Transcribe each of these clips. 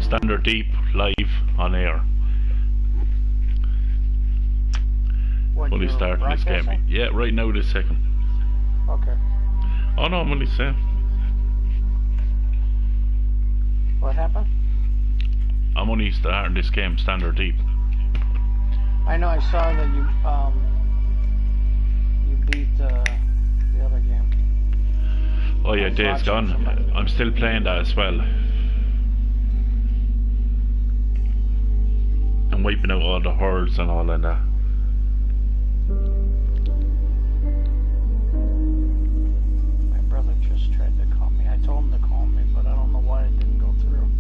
Standard Deep live on air. What, Only starting this game. Yeah, right now this second. Okay. Oh no, I'm only saying. What happened? I'm only starting this game, Standard Deep. I know, I saw that you beat the other game. Oh yeah, Days Gone. I'm still playing that as well. I'm wiping out all the hordes and all of that. My brother just tried to call me. I told him to call me, but I don't know why it didn't go through.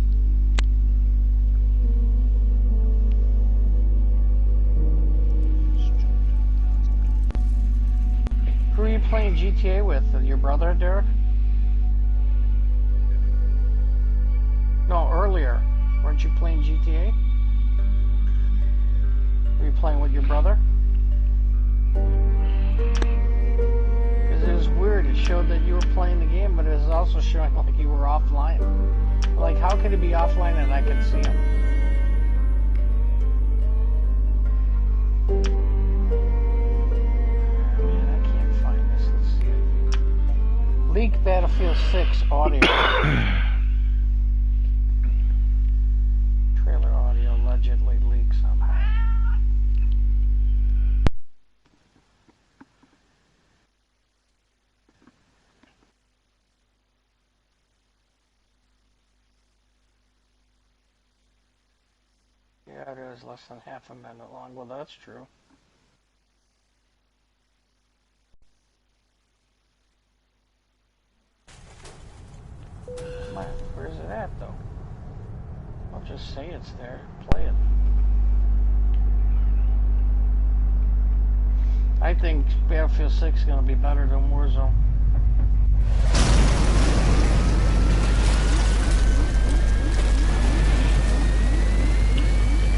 Who are you playing GTA with? Your brother, Derek? No, earlier. Weren't you playing GTA? Were you playing with your brother? Because it was weird. It showed that you were playing the game, but it was also showing like you were offline. Like, how could it be offline and I could see him? Man, I can't find this. Let's see. Leak Battlefield 6 audio. Trailer audio allegedly leaked somehow. Yeah, it is less than half a minute long. Well, that's true. Come on, where's it at, though? I'll just say it's there. Play it. I think Battlefield 6 is going to be better than Warzone.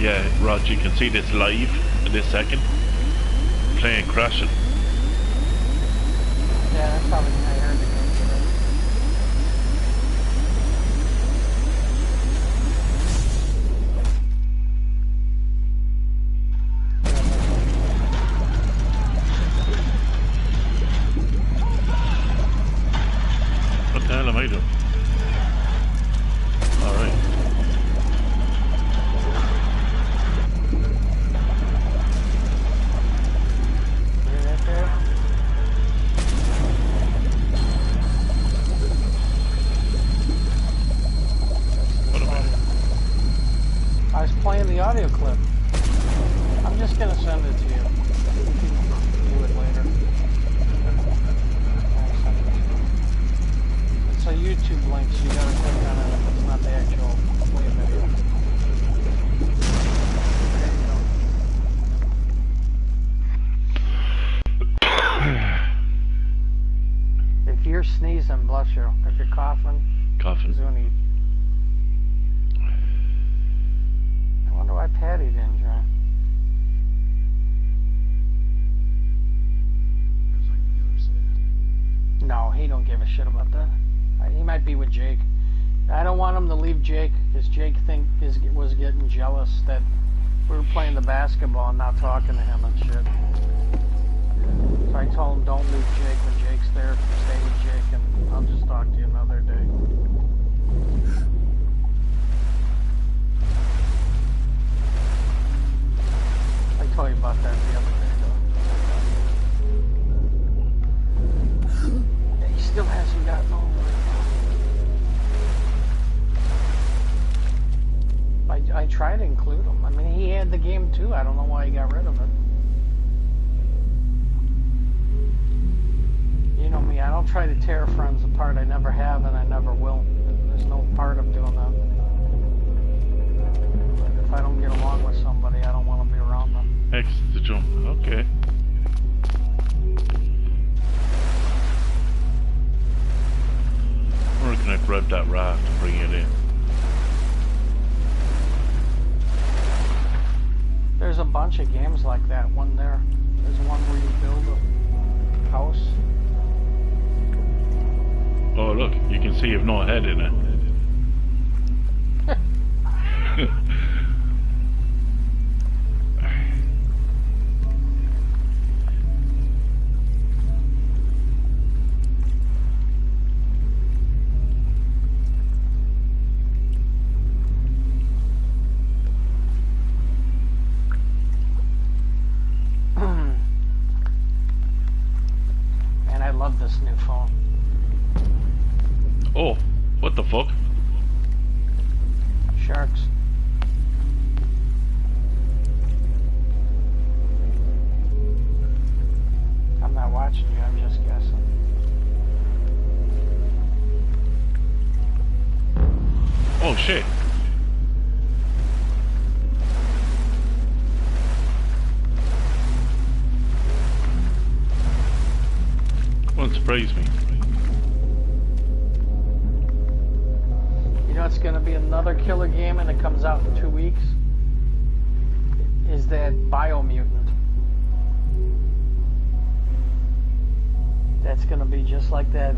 Yeah, Rod, you can see this live in this second. Playing crashing. Yeah, that's probably I heard it. What the hell am I doing? Alright. I was playing the audio clip. I'm just gonna send it to you. You can view it later. I'll send it to you. It's a YouTube link, so you gotta click on it if it's not the actual play video. There you go. If you're sneezing, bless you. If you're coughing, Zuni. I wonder why Patty didn't join. No, he don't give a shit about that. He might be with Jake. I don't want him to leave Jake, because Jake was getting jealous that we were playing the basketball and not talking to him and shit. So I told him, don't leave Jake when Jake's there. Stay with Jake, and I'll just talk to you another day. I told you about that the other day, though. He still hasn't gotten over it. I tried to include him. I mean, he had the game too. I don't know why he got rid of it. You know me, I don't try to tear friends apart. I never have and I never will. There's no part of doing that. But if I don't get along with somebody, I don't want to be around them. Exit the jump. Okay. We're gonna grab that raft and bring it in. There's a bunch of games like that. One there. There's one where you build a house. Oh look, you can see you've no head in it. sharks. I'm not watching you, I'm just guessing. Oh shit. Won't surprise me. You know it's going to be another killer game and it comes out in 2 weeks? Is that Biomutant. That's going to be just like that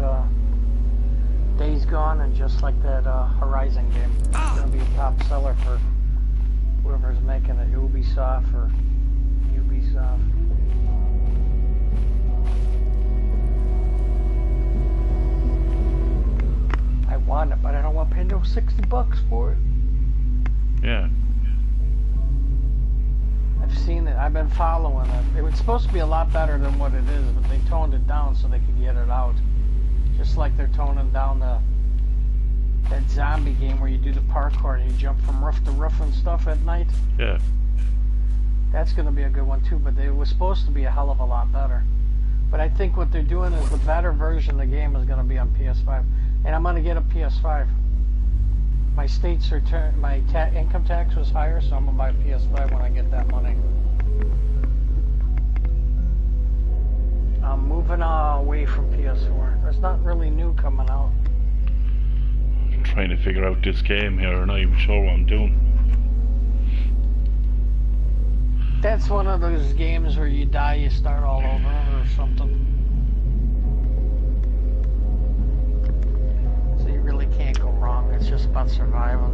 Days Gone and just like that Horizon game. It's going to be a top seller for whoever's making it, Ubisoft or Ubisoft. I want it, but I don't want to pay no $60 for it. Yeah. I've seen it. I've been following it. It was supposed to be a lot better than what it is, but they toned it down so they could get it out. Just like they're toning down that zombie game where you do the parkour and you jump from roof to roof and stuff at night. Yeah. That's going to be a good one too, but it was supposed to be a hell of a lot better. But I think what they're doing is the better version of the game is going to be on PS5. And I'm going to get a PS5. My state's return, my income tax was higher, so I'm going to buy a PS5 when I get that money. I'm moving away from PS4. There's not really new coming out. I'm trying to figure out this game here, I'm not even sure what I'm doing. That's one of those games where you die, you start all over or something. So you really can't go wrong. It's just about surviving.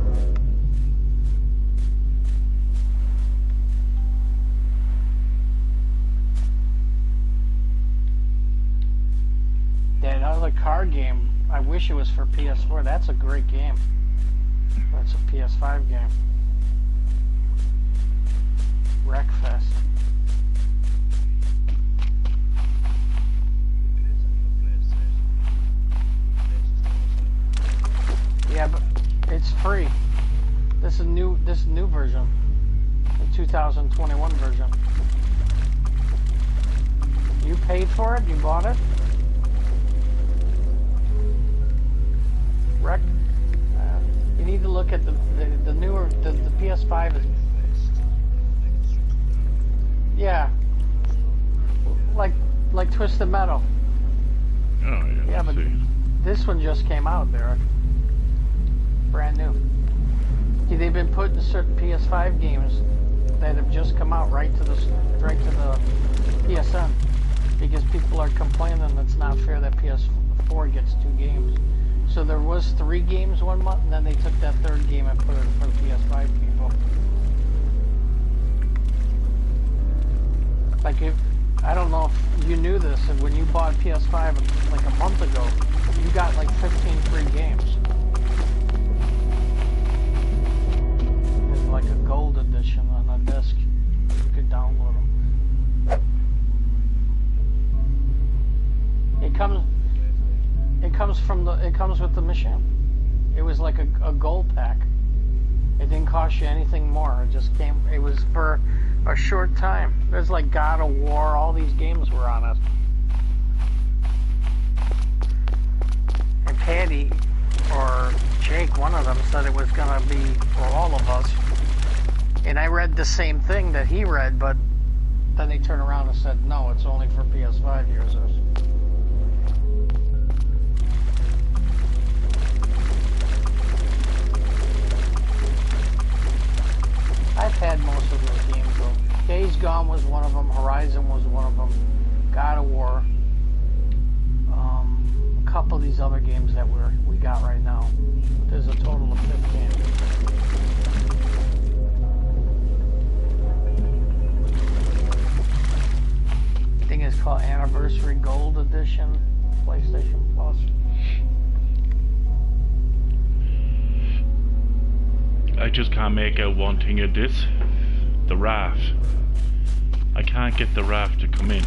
That other card game, I wish it was for PS4. That's a great game. That's a PS5 game. Wreckfest. Yeah, but it's free. This is new version. The 2021 version. You paid for it? You bought it? You need to look at the newer the PS5 is. Yeah, like Twisted Metal. Oh yeah. Yeah, but this one just came out, Derek. Brand new. See, they've been putting certain PS5 games that have just come out right to the PSN because people are complaining it's not fair that PS4 gets 2 games. So there was 3 games one month, and then they took that 3rd game and put it for the PS5 people. Like I don't know if you knew this, and when you bought PS5 like a month ago, you got like 15 free games. There's like a gold edition on a disc. You could download them. It comes with the machine. It was like a gold pack. It didn't cost you anything more. It just came. It was for a short time. There's like God of War. All these games were on it. And Patty or Jake, one of them, said it was gonna be for all of us. And I read the same thing that he read, but then they turned around and said, no, it's only for PS5 users. I've had most of those games though. Days Gone was one of them, Horizon was one of them, God of War, a couple of these other games that we got right now. There's a total of 15. I think it's called Anniversary Gold Edition, PlayStation Plus. I just can't make out one thing of this. The raft. I can't get the raft to come in.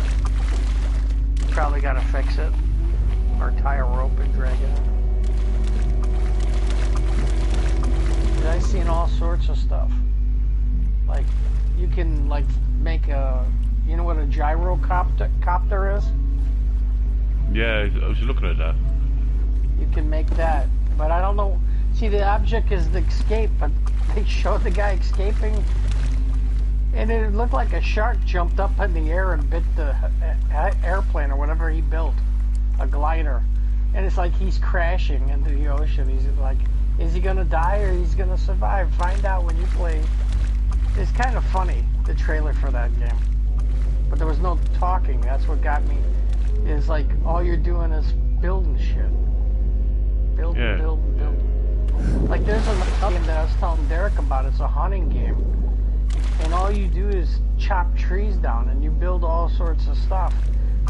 Probably gotta fix it. Or tie a rope and drag it in. 'Cause I've seen all sorts of stuff. Like, you can, like, make a... You know what a gyrocopter is? Yeah, I was looking at that. You can make that. But I don't know... See, the object is the escape, but they showed the guy escaping, and it looked like a shark jumped up in the air and bit the airplane or whatever he built. A glider. And it's like he's crashing into the ocean. He's like, is he gonna die or he's gonna survive? Find out when you play. It's kind of funny, the trailer for that game. But there was no talking. That's what got me. Is like, all you're doing is building shit. Building. Like, there's another game that I was telling Derek about. It's a hunting game. And all you do is chop trees down and you build all sorts of stuff.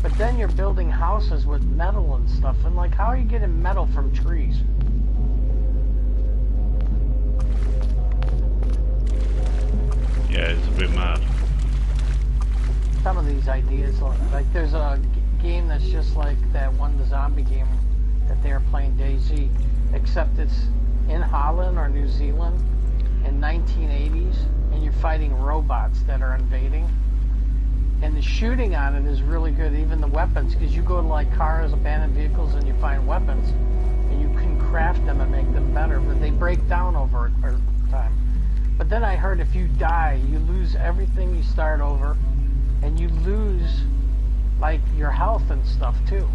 But then you're building houses with metal and stuff. And like, how are you getting metal from trees? Yeah, it's a bit mad. Some of these ideas, like there's a game that's just like that one, the zombie game that they're playing, DayZ, except it's in Holland or New Zealand in 1980s, and you're fighting robots that are invading. And the shooting on it is really good, even the weapons, because you go to like cars, abandoned vehicles, and you find weapons, and you can craft them and make them better, but they break down over time. But then I heard if you die, you lose everything, you start over, and you lose like your health and stuff too.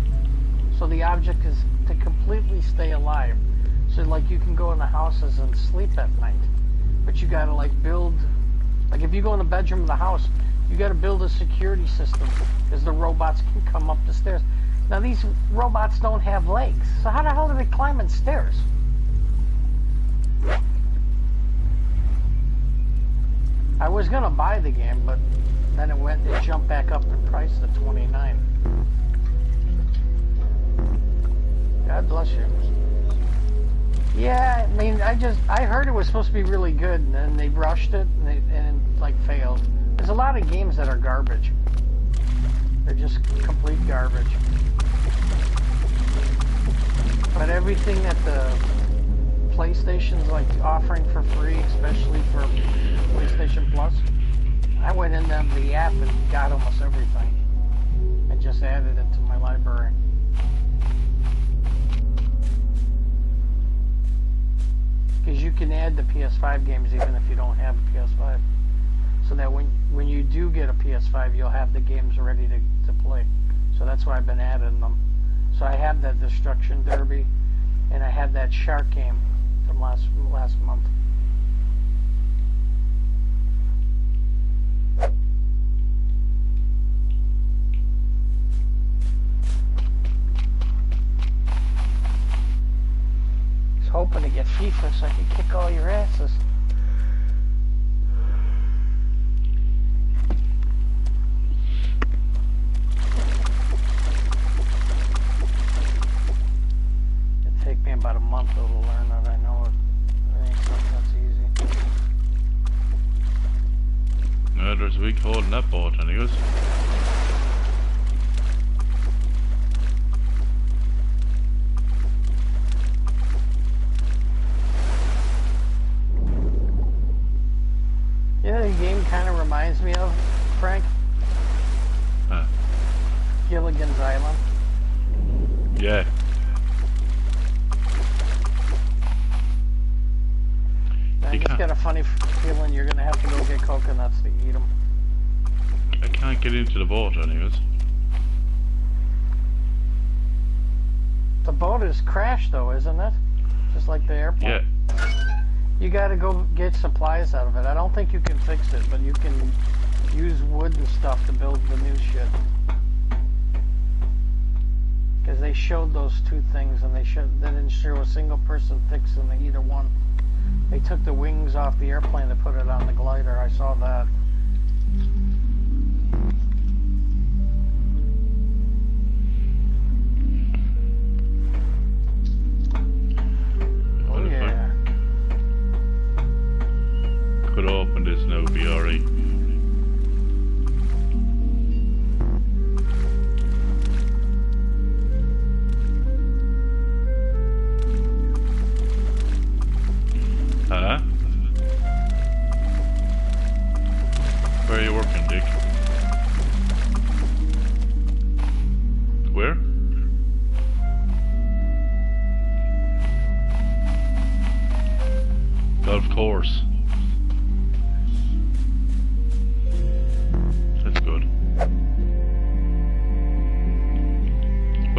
So the object is to completely stay alive. So like you can go in the houses and sleep at night, but you gotta like build, like if you go in the bedroom of the house, you gotta build a security system because the robots can come up the stairs. Now these robots don't have legs, so how the hell do they climb in stairs? I was gonna buy the game, but then it jumped back up in price to $29. God bless you. Yeah, I mean, I heard it was supposed to be really good, and then they rushed it, and it, like, failed. There's a lot of games that are garbage. They're just complete garbage. But everything that the PlayStation's, like, offering for free, especially for PlayStation Plus, I went in the app and got almost everything. I just added it to my library. Because you can add the PS5 games even if you don't have a PS5. So that when you do get a PS5, you'll have the games ready to play. So that's why I've been adding them. So I have that Destruction Derby, and I have that Shark game from last month. Hoping to get FIFA so I can kick all your asses. It'll take me about a month though to learn that. I know it ain't something that's easy. No, there's a week holding that boat, anyways. You know, the game kind of reminds me of, Frank? Huh. Gilligan's Island. Yeah. I just got a funny feeling you're going to have to go get coconuts to eat them. I can't get into the boat, anyways. The boat is crashed, though, isn't it? Just like the airplane. Yeah. You gotta go get supplies out of it. I don't think you can fix it, but you can use wood and stuff to build the new shit. Because they showed those two things, and they didn't show a single person fixing either one. They took the wings off the airplane to put it on the glider. I saw that. Oh yeah. Could open this now, be alright. Huh?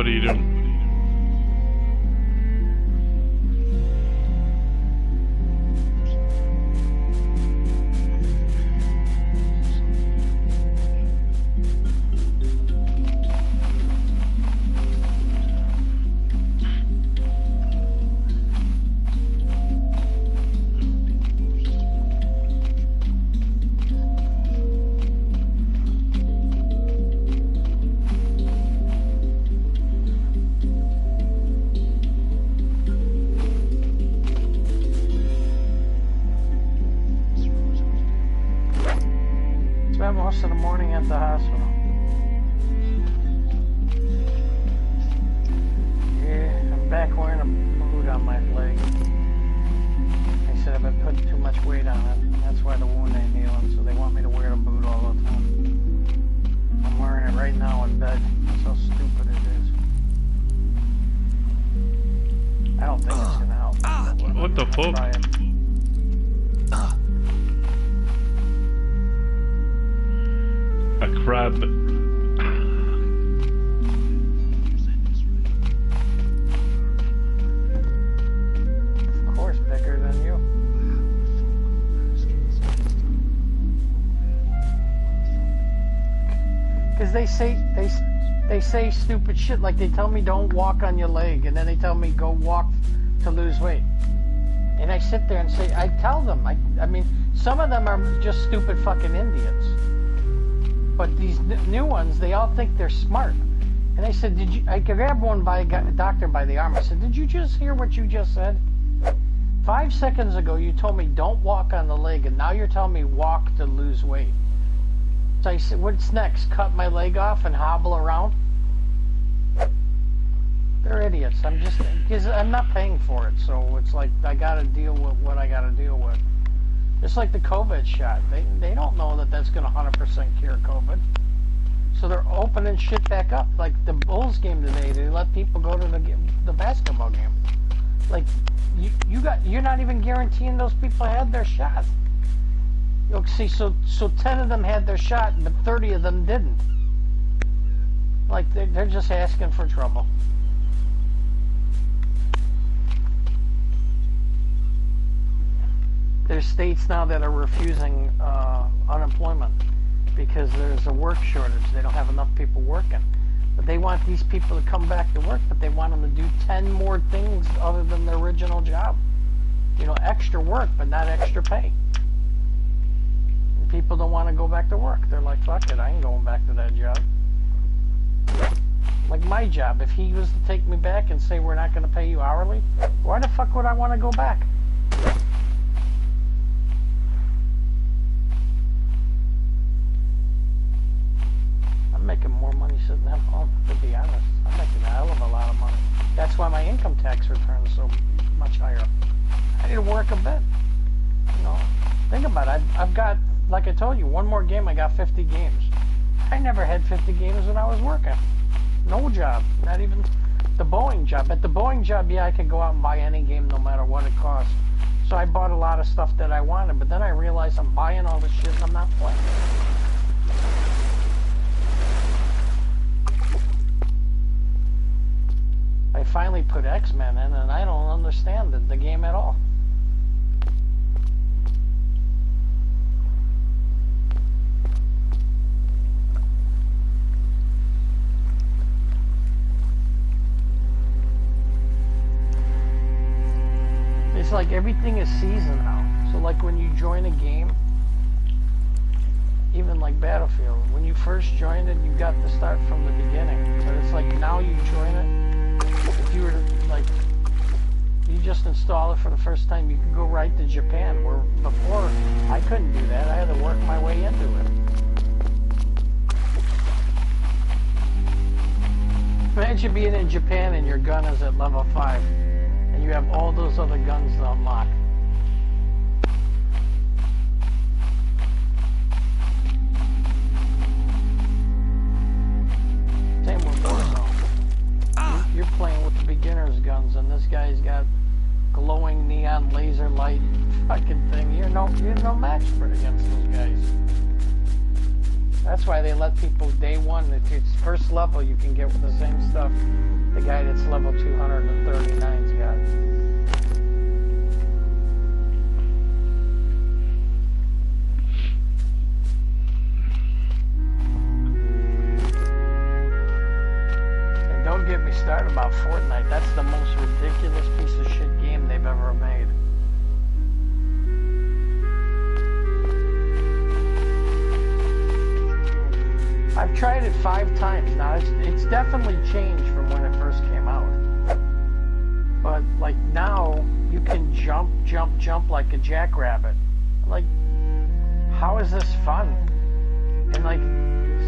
What are you doing? Most of the morning at the hospital. Yeah, I'm back wearing a boot on my leg. They said I've been putting too much weight on it. That's why the wound ain't healing, so they want me to wear a boot all the time. I'm wearing it right now in bed. That's how stupid it is. I don't think it's gonna help. What the fuck? A crab. Of course, bigger than you. Because they say stupid shit, like they tell me don't walk on your leg, and then they tell me go walk to lose weight. And I sit there and say, I tell them, I mean, some of them are just stupid fucking Indians. But these new ones, they all think they're smart. And I said, I grabbed one by a doctor by the arm. I said, did you just hear what you just said? 5 seconds ago, you told me don't walk on the leg, and now you're telling me walk to lose weight. So I said, what's next? Cut my leg off and hobble around? They're idiots. Because I'm not paying for it, so it's like I gotta deal with what I gotta deal with. It's like the COVID shot. They don't know that that's going to 100% cure COVID. So they're opening shit back up. Like the Bulls game today, they let people go to the basketball game. Like you're not even guaranteeing those people had their shot. You'll see, so 10 of them had their shot, but 30 of them didn't. Like they're just asking for trouble. There's states now that are refusing unemployment because there's a work shortage. They don't have enough people working. But they want these people to come back to work, but they want them to do 10 more things other than their original job. You know, extra work, but not extra pay. And people don't want to go back to work. They're like, fuck it, I ain't going back to that job. Like my job, if he was to take me back and say we're not going to pay you hourly, why the fuck would I want to go back? I'm making more money sitting at home, to be honest. I'm making a hell of a lot of money. That's why my income tax return is so much higher. I need to work a bit. You know, think about it. I've got, like I told you, one more game, I got 50 games. I never had 50 games when I was working. No job. Not even the Boeing job. At the Boeing job, yeah, I could go out and buy any game no matter what it costs. So I bought a lot of stuff that I wanted, but then I realized I'm buying all this shit and I'm not playing. I finally put X-Men in, and I don't understand the game at all. It's like everything is season now. So like when you join a game, even like Battlefield, when you first joined it, you got to start from the beginning. But it's like now you join it. If you were to, like, you just install it for the first time, you can go right to Japan, where before I couldn't do that. I had to work my way into it. Imagine being in Japan and your gun is at level 5, and you have all those other guns to unlock. Same with Warzone. You're playing with the beginner's guns, and this guy's got glowing neon laser light fucking thing. You're no match for against those guys. That's why they let people day one. If it's first level, you can get with the same stuff the guy that's level 239's got. And don't get me started about Fortnite. That's the most ridiculous piece of shit game they've ever made. I've tried it 5 times now. It's definitely changed from when it first came out. But like now, you can jump like a jackrabbit. Like, how is this fun? And like,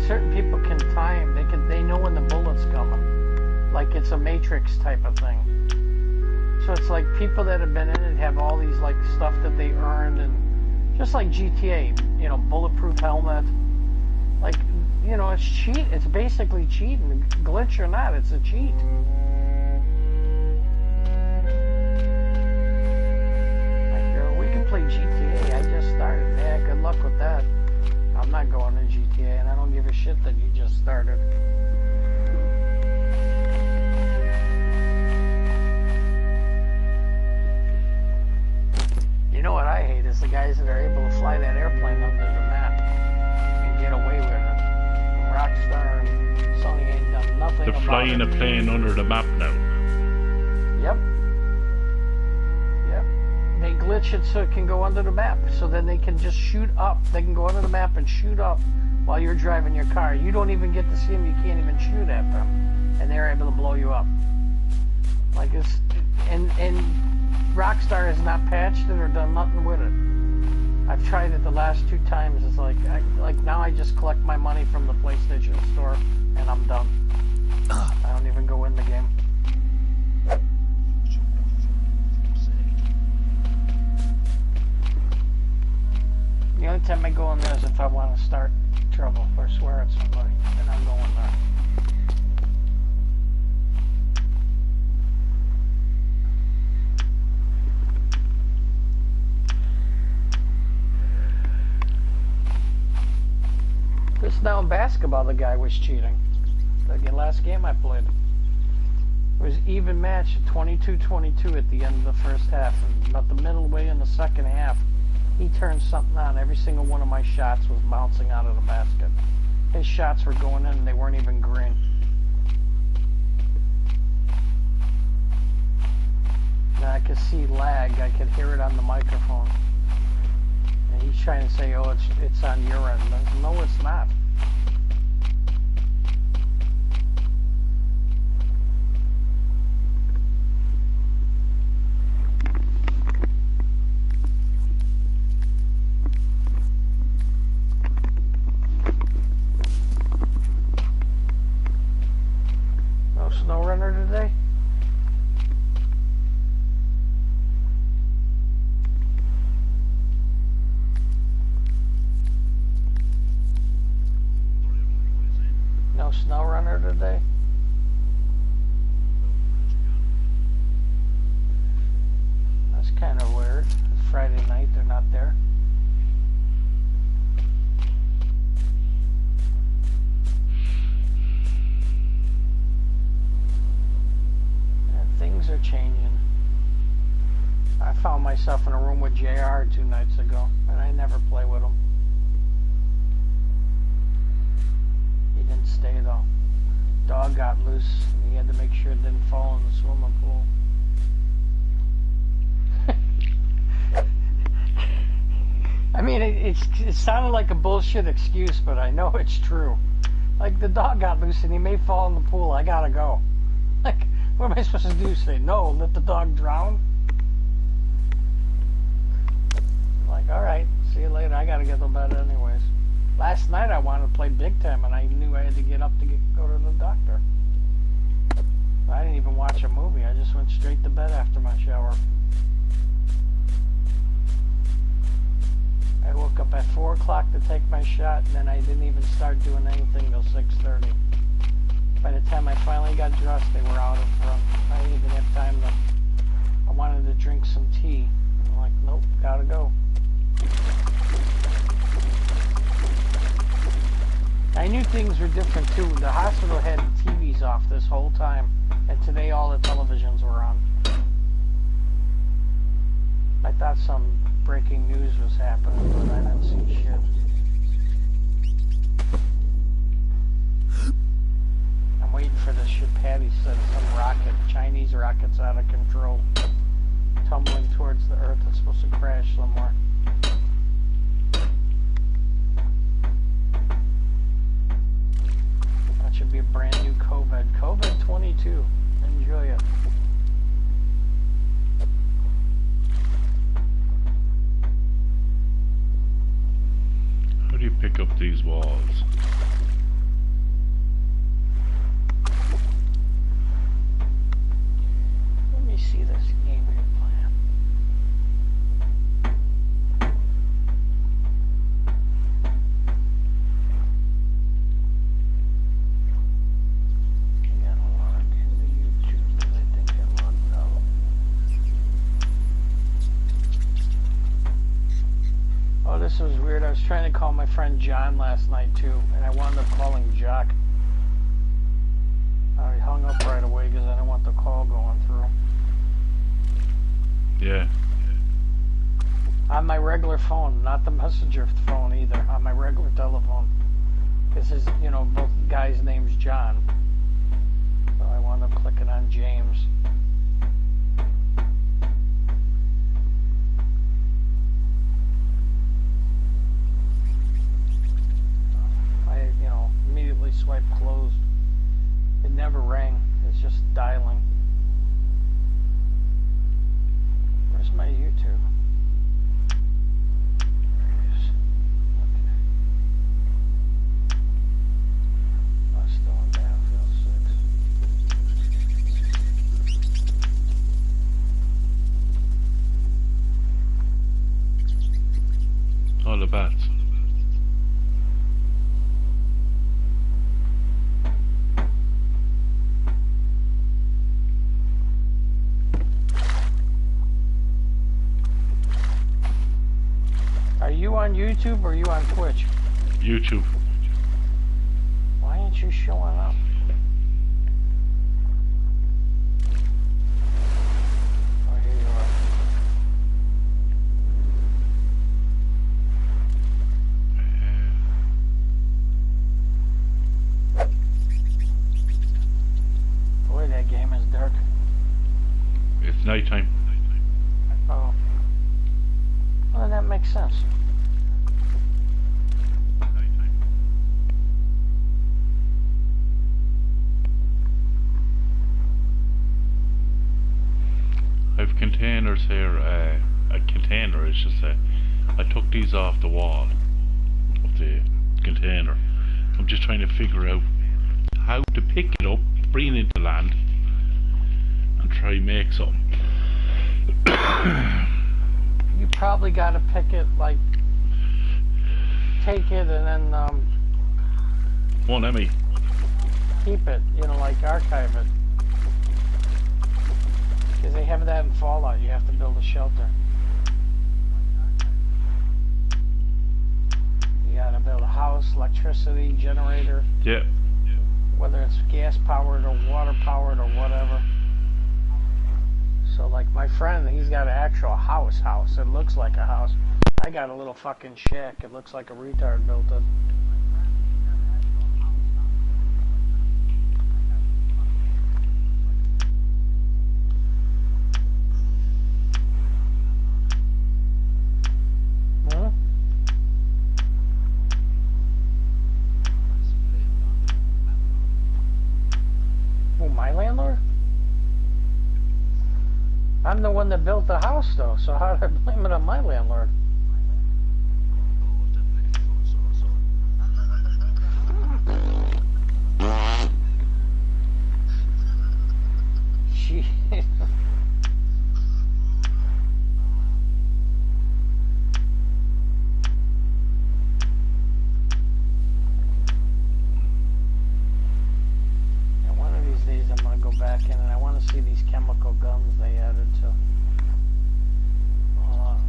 certain people can time. They know when the bullet's coming. Like it's a Matrix type of thing. So it's like people that have been in it have all these like stuff that they earned, and just like GTA, you know, bulletproof helmet. Like, you know, it's cheat. It's basically cheating, glitch or not. It's a cheat. Like, we can play GTA. I just started. Yeah, good luck with that. I'm not going to GTA, and I don't give a shit that you just started. You know what I hate is the guys that are able to fly that airplane under the map and get away with it. Rockstar and Sony ain't done nothing They're about flying it. a plane under the map now. Yep. They glitch it so it can go under the map. So then they can just shoot up. They can go under the map and shoot up while you're driving your car. You don't even get to see them. You can't even shoot at them. And they're able to blow you up. Like it's... And Rockstar has not patched it or done nothing with it. I've tried it the last 2 times. It's like now I just collect my money from the PlayStation Store and I'm done. I don't even go in the game. The only time I go in there is if I want to start trouble or swear at somebody, then I'm going there. Just now in basketball, the guy was cheating. The last game I played. It was even match, 22-22 at the end of the first half. And about the middle way in the second half, he turned something on. Every single one of my shots was bouncing out of the basket. His shots were going in and they weren't even green. Now I could see lag. I could hear it on the microphone. And he's trying to say, oh, it's on your end. No, it's not. No snow runner today? No snow runner today? That's kind of weird. It's Friday night, they're not there. And things are changing. I found myself in a room with JR 2 nights ago, and I never play with him. He didn't stay though. Dog got loose and he had to make sure it didn't fall in the swimming pool. I mean, it sounded like a bullshit excuse, but I know it's true. Like, the dog got loose and he may fall in the pool. I gotta go. Like, what am I supposed to do? Say no, let the dog drown? Like, alright, see you later. I gotta get to bed anyways. Last night I wanted to play big time and I knew I had to get up to go to the doctor. I didn't even watch a movie. I just went straight to bed after my shower. I woke up at 4 o'clock to take my shot and then I didn't even start doing anything till 6:30. By the time I finally got dressed, they were out in front. I didn't even have time to... I wanted to drink some tea. I'm like, nope, gotta go. things were different too. The hospital had TVs off this whole time, and today all the televisions were on. I thought some breaking news was happening, but I didn't see shit. I'm waiting for this shit. Patty said some rocket, Chinese rocket's out of control, tumbling towards the Earth. It's supposed to crash somewhere. That should be a brand new COVID. COVID-22. Enjoy it. How do you pick up these walls? Let me see this game you're playing. I gotta log into YouTube because I think I logged out. Oh, this was weird. I was trying to call my friend John last night too, and I wound up calling Jock. I hung up right away because I didn't want the call going through. Yeah. On my regular phone, not the messenger phone either, on my regular telephone. This is, you know, both guys' names John. So I wound up clicking on James. I, you know, immediately swiped closed. It never rang, it's just dialing. Where's my YouTube? There it is. Okay. I'm still in Battlefield 6. Oh, the bats. Are you on YouTube or are you on Twitch? YouTube. Why aren't you showing up? Oh, here you are. Boy, that game is dark. It's nighttime. Oh. Well, that makes sense. I've containers here, a container I should say. I took these off the wall of the container. I'm just trying to figure out how to pick it up, bring it into land, and try make something. You probably got to pick it, like, take it and then Won't let me. keep it, you know, like archive it. Because they have that in Fallout, you have to build a shelter. You gotta build a house, electricity, generator, Yeah. whether it's gas powered or water powered or whatever. So like my friend, he's got an actual house. It looks like a house. I got a little fucking shack. It looks like a retard built it. Hmm? Oh, my landlord? I'm the one that built the house, though, so how do I blame it on my landlord? Shit. And one of these days I'm gonna go back in and I want to see these chemical guns they added to. Hold on.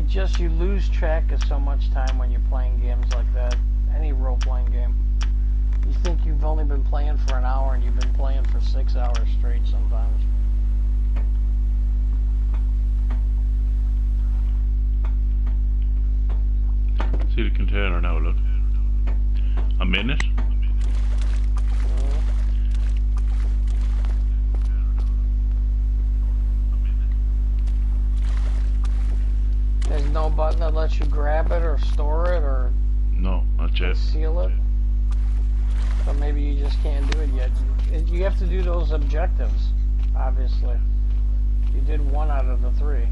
It just, you lose track of so much time when you're playing games like that. Any role-playing game. You think you've only been playing for an hour and you've been playing for 6 hours straight sometimes. See the container now, look. I'm in it. There's no button that lets you grab it or store it or No, not yet. seal it. So maybe you just can't do it yet. You have to do those objectives, obviously. You did 1 out of the 3.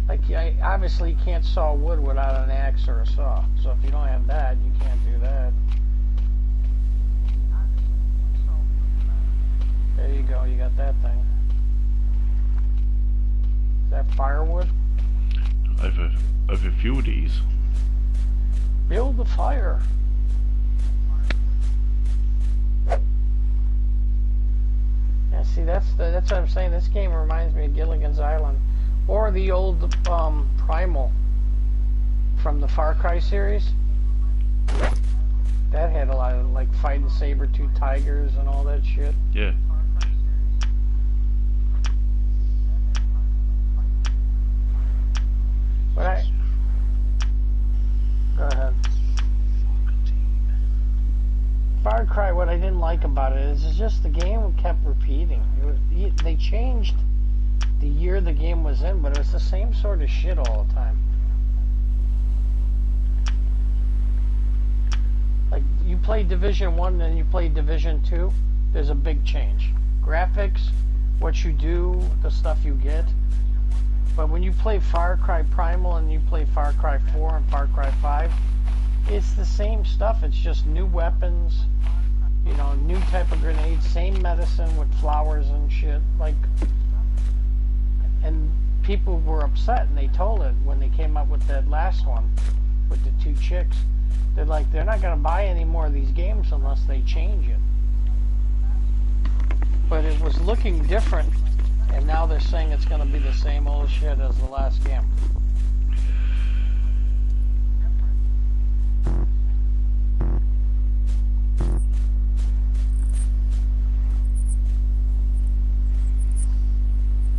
Like, obviously you can't saw wood without an axe or a saw. So if you don't have that, you can't do that. There you go, you got that thing. Is that firewood? I've a few of these. Build the fire. Yeah, see, that's what I'm saying. This game reminds me of Gilligan's Island, or the old Primal from the Far Cry series. That had a lot of like fighting saber-tooth tigers and all that shit. Yeah. But go ahead. Far Cry, what I didn't like about it is it's just the game kept repeating. They changed the year the game was in, but it was the same sort of shit all the time. Like, you play Division 1 and you play Division 2, there's a big change. Graphics, what you do, the stuff you get. But when you play Far Cry Primal and you play Far Cry 4 and Far Cry 5, it's the same stuff. It's just new weapons, you know, new type of grenades, same medicine with flowers and shit. Like, and people were upset, and they told it when they came up with that last one with the 2 chicks. They're like, they're not going to buy any more of these games unless they change it. But it was looking different. And now they're saying it's going to be the same old shit as the last game.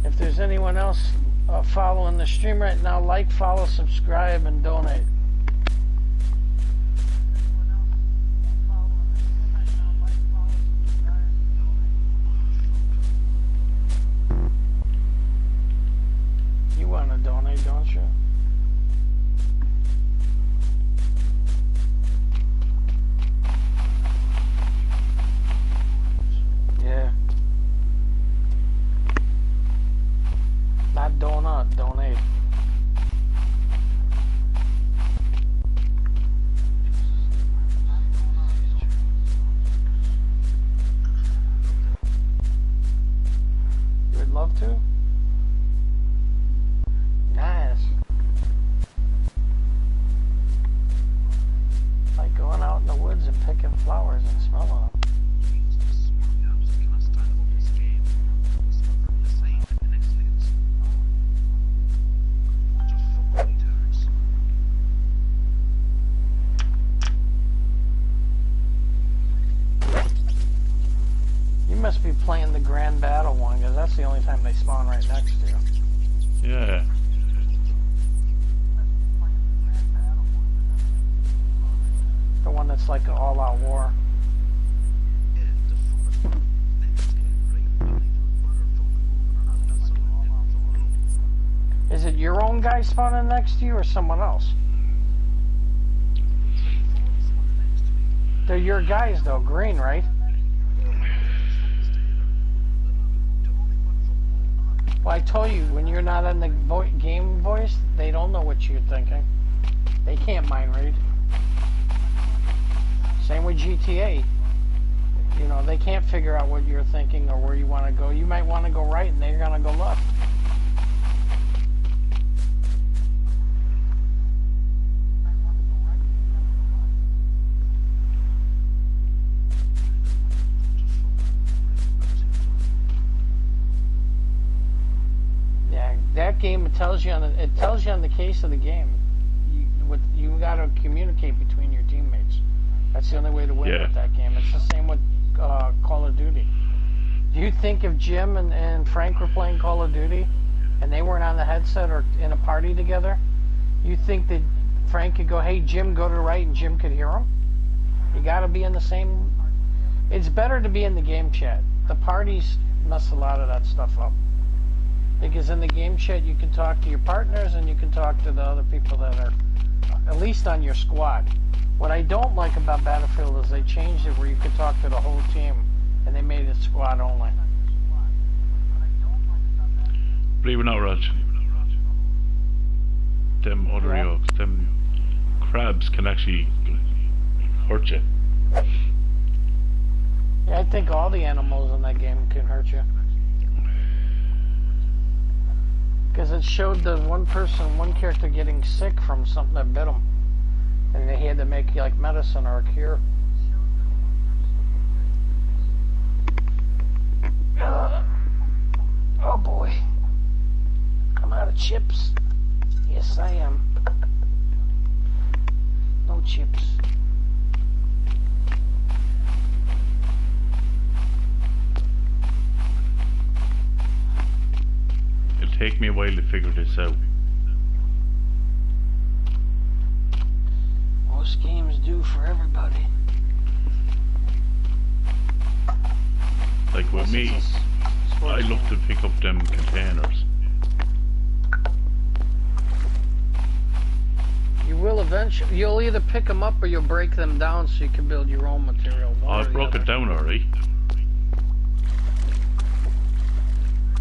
If there's anyone else following the stream right now, like, follow, subscribe, and donate. You want to donate, don't you? Yeah. Not donut, donate. You would love to? Nice. Like going out in the woods and picking flowers and smelling them. You must be playing the Grand Battle one, because that's the only time they spawn right next to you. Yeah. The one that's like an all-out war. Is it your own guy spawning next to you or someone else? They're your guys though, green, right? Well, I told you, when you're not in the game voice, they don't know what you're thinking. They can't mind read. Same with GTA. You know, they can't figure out what you're thinking or where you want to go. You might want to go right and they're going to go left. that game, it tells you on the case of the game. You got to communicate between your teammates. That's the only way to win with that game. It's the same with Call of Duty. Do you think if Jim and Frank were playing Call of Duty and they weren't on the headset or in a party together, you think that Frank could go, hey, Jim, go to the right, and Jim could hear him? You got to be in the same... It's better to be in the game chat. The parties mess a lot of that stuff up. Because in the game chat, you can talk to your partners and you can talk to the other people that are at least on your squad. What I don't like about Battlefield is they changed it where you could talk to the whole team, and they made it squad only. Believe it or not, Raj, them other yokes, them crabs can actually hurt you. Yeah, I think all the animals in that game can hurt you. Because it showed the one character getting sick from something that bit him. And they had to make like medicine or a cure. Oh boy. I'm out of chips. Yes, I am. No chips. It'll take me a while to figure this out. Most games do for everybody. Like with me, I love to pick up them containers. You will eventually. You'll either pick them up or you'll break them down so you can build your own material. I broke it down alright.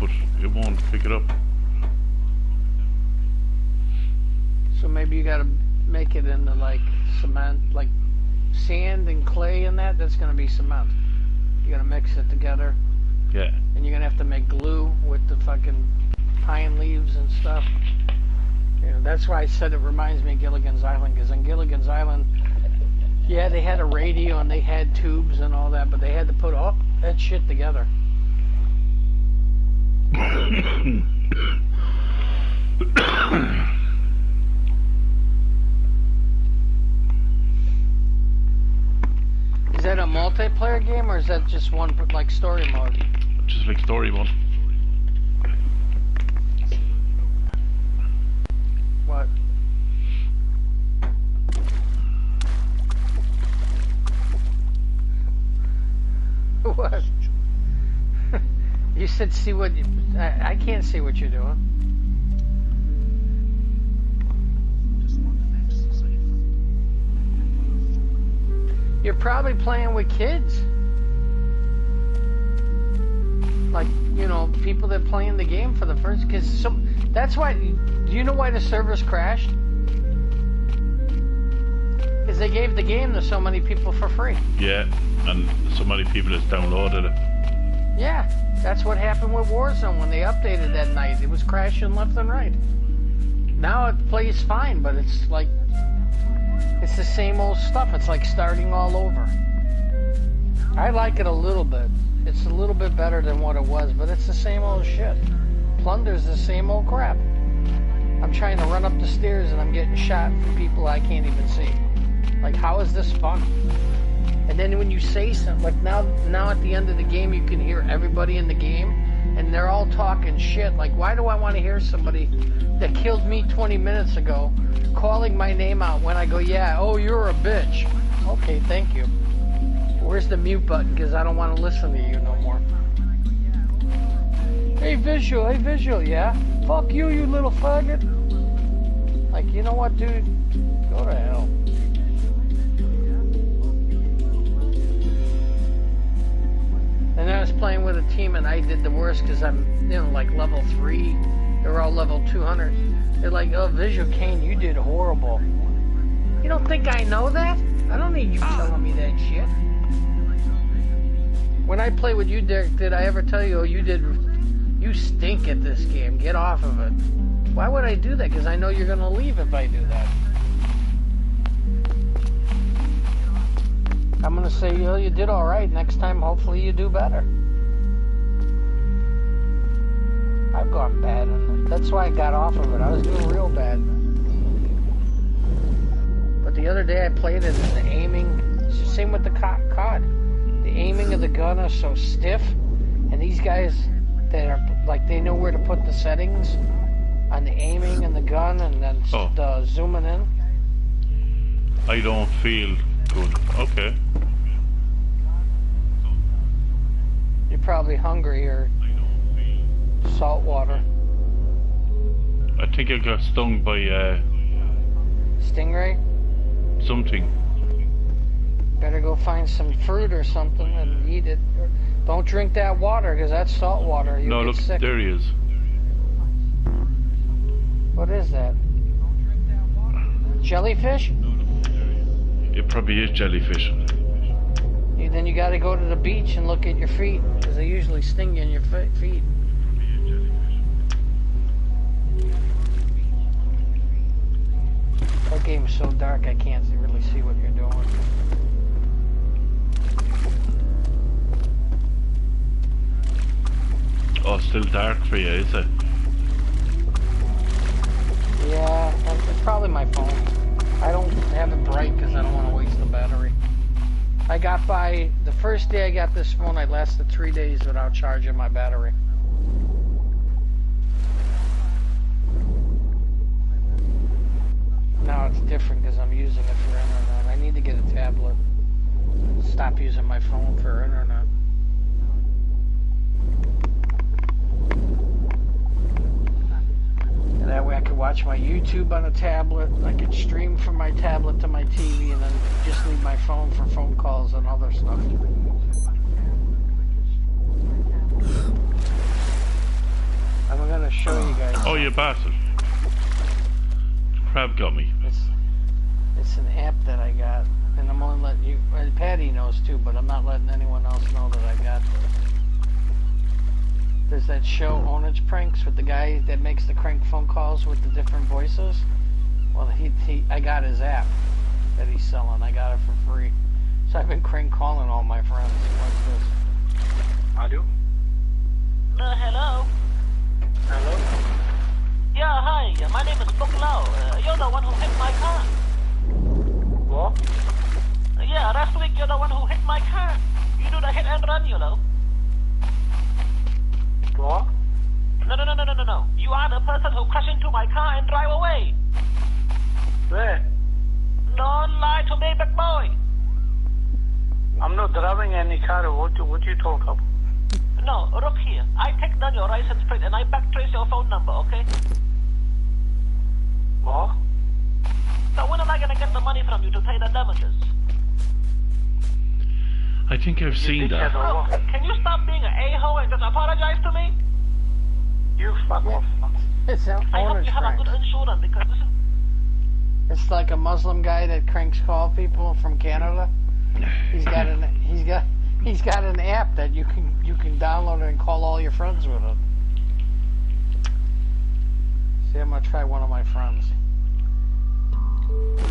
But it won't pick it up. So maybe you gotta make it into like cement, like sand and clay and that's gonna be cement. You gotta mix it together. Yeah. And you're gonna have to make glue with the fucking pine leaves and stuff. You know, that's why I said it reminds me of Gilligan's Island, because on Gilligan's Island, yeah, they had a radio and they had tubes and all that, but they had to put all that shit together. Is that a multiplayer game or is that just one like story mode? Just like story mode. What? What? You said see what you... I can't see what you're doing. You're probably playing with kids. Like, you know, people that are playing the game for the first... Because that's why... Do you know why the servers crashed? Because they gave the game to so many people for free. Yeah, and so many people just downloaded it. Yeah, that's what happened with Warzone when they updated that night. It was crashing left and right. Now it plays fine, but it's like... It's the same old stuff. It's like starting all over. I like it a little bit. It's a little bit better than what it was, but it's the same old shit. Plunder's the same old crap. I'm trying to run up the stairs and I'm getting shot from people I can't even see. Like, how is this fun? And then when you say something, like now at the end of the game, you can hear everybody in the game, and they're all talking shit. Like, why do I want to hear somebody that killed me 20 minutes ago calling my name out when I go, yeah, oh, you're a bitch. Okay, thank you. Where's the mute button? Because I don't want to listen to you no more. Hey, visual, yeah? Fuck you, you little faggot. Like, you know what, dude? Go to hell. And I was playing with a team and I did the worst because I'm, you know, like level 3. They were all level 200. They're like, oh, Visual Kane, you did horrible. You don't think I know that? I don't need you telling me that shit. When I play with you, Derek, did I ever tell you, oh, you stink at this game. Get off of it. Why would I do that? Because I know you're going to leave if I do that. I'm going to say, oh, you did all right. Next time, hopefully you do better. I've gone bad, and that's why I got off of it. I was doing real bad. But the other day I played it, and the aiming, it's the same with the COD. The aiming of the gun is so stiff, and these guys that are, like, they know where to put the settings on the aiming and the gun, and then the zooming in. I don't feel good. Okay. You're probably hungry or salt water. I think I got stung by Stingray? something. Better go find some fruit or something and eat it. Don't drink that water, because that's salt water. You'll No, get look, sick. there he is. What is that? Jellyfish? It probably is jellyfish. Then you gotta go to the beach and look at your feet, because they usually sting you in your feet. That game's so dark I can't really see what you're doing. Oh, still dark for you, is it? Yeah, it's probably my phone. I don't have it bright because I don't want to waste the battery. I got by, the first day I got this phone, I lasted 3 days without charging my battery. Now it's different because I'm using it for internet. I need to get a tablet. Stop using my phone for internet. And that way I could watch my YouTube on a tablet. I could stream from my tablet to my TV and then just leave my phone for phone calls and other stuff. I'm gonna show you guys. Oh, you bastard. Crab got me. It's an app that I got, and I'm only letting you, and Patty knows too, but I'm not letting anyone else know that I got this. There's that show, Ownage Pranks, with the guy that makes the crank phone calls with the different voices. Well, I got his app that he's selling. I got it for free. So I've been crank calling all my friends. What's this? Hello? Hello? Hello? Yeah, hi. My name is Bok Lao. You're the one who hit my car. What? Yeah, last week you're the one who hit my car. You do the hit and run, you know. What? No. You are the person who crashed into my car and drive away. Where? Don't lie to me, big boy. I'm not driving any car. What you talk about? No, look here. I take down your license plate and I backtrace your phone number, okay? What? So when am I gonna get the money from you to pay the damages? I think I've seen that. Look, can you stop being an a-hole and just apologize to me? You fuck off. It's an I hope Ownage you have a Pranks. good insurance because this is... It's like a Muslim guy that cranks call people from Canada. He's got an app that you can download and call all your friends with it. See, I'm gonna try one of my friends.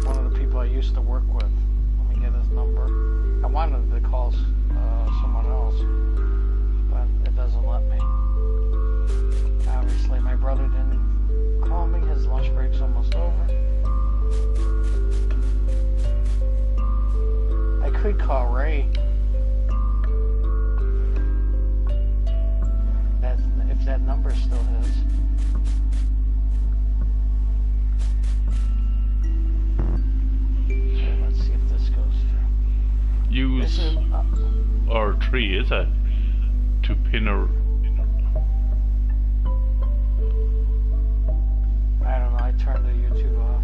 One of the people I used to work with. Let me get his number. I wanted to call someone else, but it doesn't let me. Obviously, my brother didn't call me. His lunch break's almost over. I could call Ray. If that number's still his. Okay, let's see if this goes through. Use This is, R3, is it? To pin a... I don't know, I turned the YouTube off.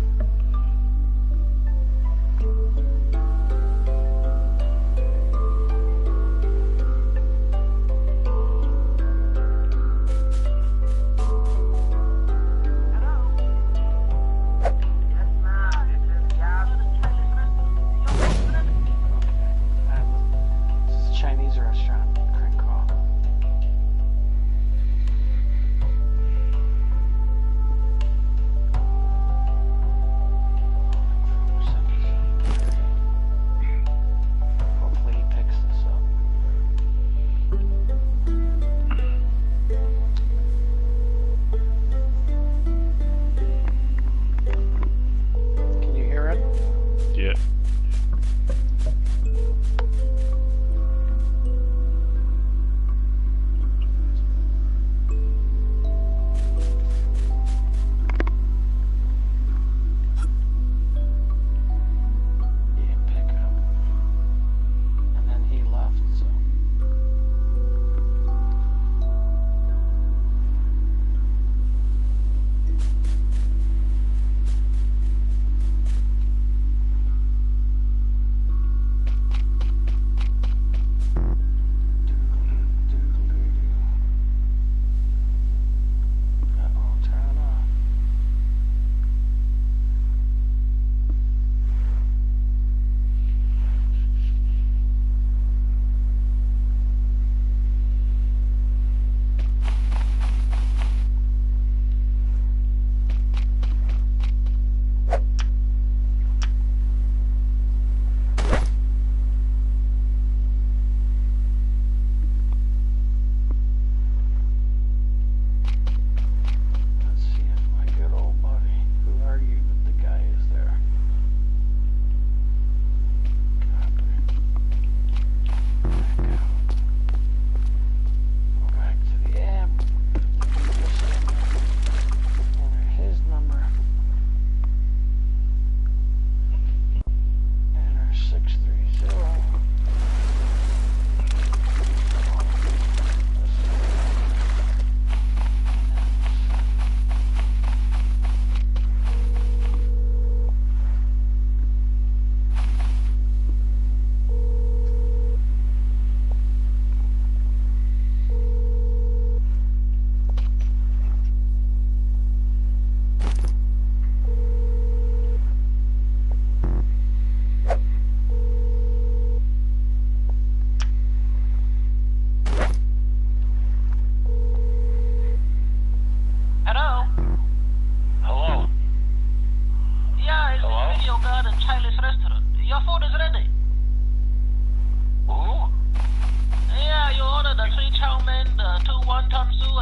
This is a Chinese restaurant, crank call.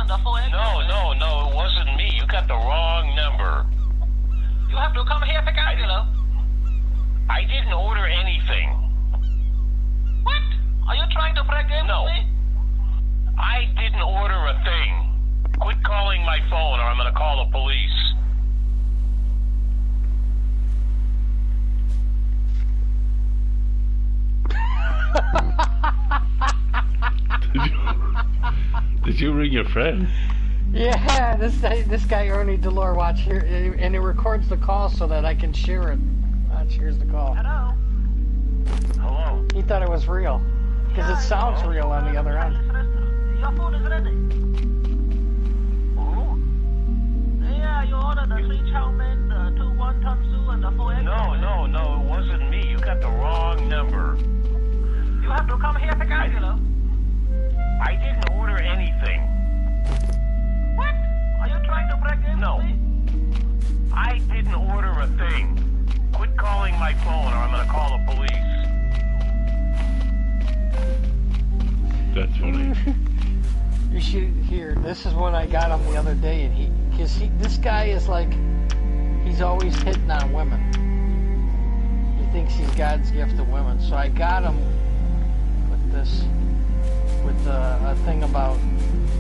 on the full exit. No, it wasn't me. You got the wrong number. You have to come here, pick Angelo. I didn't order anything. What? Are you trying to play games No. with me? I didn't order a thing. Quit calling my phone or I'm gonna call the police. Did you ring your friend? Yeah, this guy Ernie Delore, watch here, and he records the call so that I can share it. Watch, here's the call. Hello? Hello? He thought it was real, because it sounds real on the other end. Your food is ready. Who? Yeah, you ordered the 3 chow mein, the 2 wonton soup, and the 4 egg. No, it wasn't me. You got the wrong number. You have to come here, pick Angelo. I didn't order anything. What? Are you trying to play games No. with me? I didn't order a thing. Quit calling my phone or I'm gonna call the police. That's funny. You should hear. This is what I got him the other day, and this guy is like, he's always hitting on women. He thinks he's God's gift to women. So I got him with this, with a thing about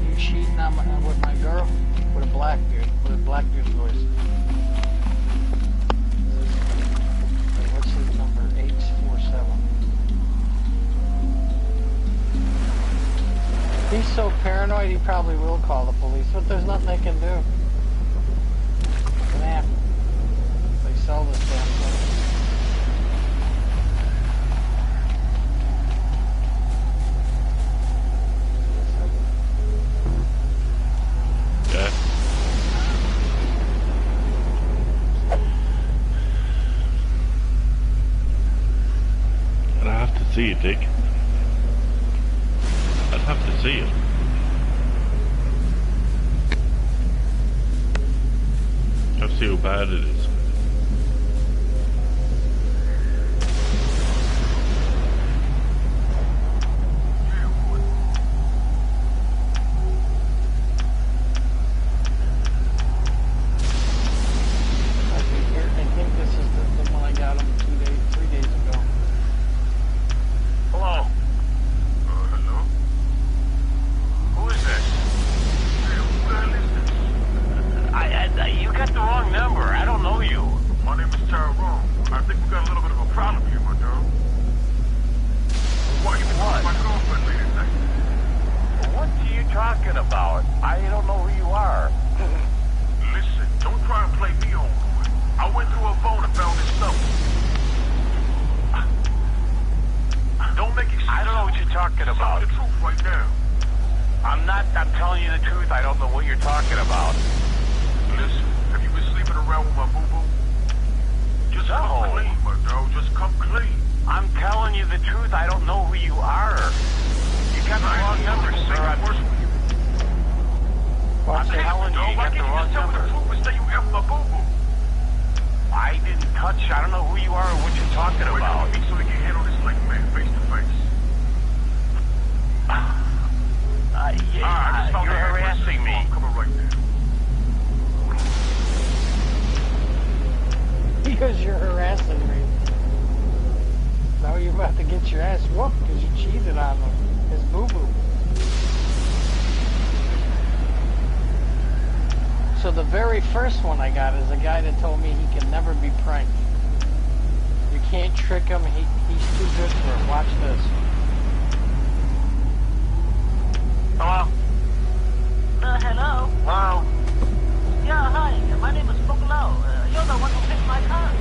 you cheating on with my girl, with a black dude's voice. Wait, what's his number? 847. He's so paranoid he probably will call the police, but there's nothing they can do. Nah. They sell this damn thing. Yeah. I'd have to see it, Dick. I'd have to see it. I'll see how bad it is. I think this is the one I got him 3 days ago. Hello? Hello? Who is this? Hey, who the hell is this? You got the wrong number. I don't know you. My name is Tyrone. I think we got a little bit of a problem here, my dog. Why you been calling my girlfriend late at night? What are you talking about? I don't know who you are. Listen, don't try and play me on. I went through her phone and found this stuff. Don't make excuses. I don't know what you're talking Tell about. me the truth right now. I'm telling you the truth. I don't know what you're talking about. Listen, have you been sleeping around with my boo-boo? Just No. come clean, my dog. Just come clean. I'm telling you the truth. I don't know who you are. You got the wrong number, sir. I'm Watch it. telling you, you got the wrong Tell me the number. truth and say you F my boo-boo. I didn't touch you. I don't know who you are or what you're talking Wait about. till we meet so we can handle this like man, face to face. I just found You're the address. harassing me. I'm coming right there. Because you're harassing me. Now you're about to get your ass whooped because you cheated on him. His boo-boo. So the very first one I got is a guy that told me he can never be pranked. You can't trick him. He's too good for it. Watch this. Hello? Hello? Hello? Yeah, hi. My name is Bugalo. You're the one who hit my car.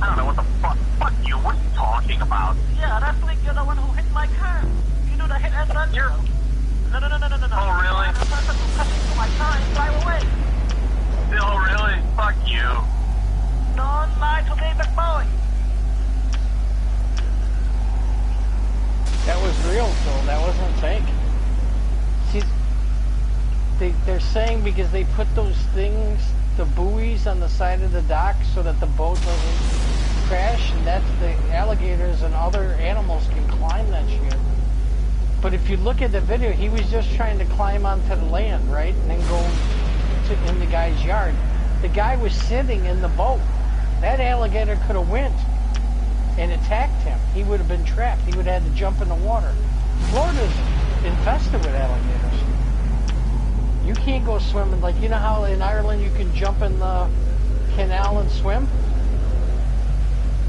I don't know what the fuck. Fuck you. What are you talking about? Yeah, last week you're the one who hit my car. You do the hit and run. You're- No. Oh, really? The person who cut into my car and drive away. Oh, really? Fuck you. Don't lie to me, big boy. That was real, Phil. That wasn't fake. See, they're saying because they put those things, the buoys on the side of the dock so that the boat doesn't crash, and that's the alligators and other animals can climb that shit. But if you look at the video, he was just trying to climb onto the land, right? And then go in the guy's yard. The guy was sitting in the boat. That alligator could have went and attacked him. He would have been trapped. He would have had to jump in the water. Florida's infested with alligators. You can't go swimming. Like, you know how in Ireland you can jump in the canal and swim?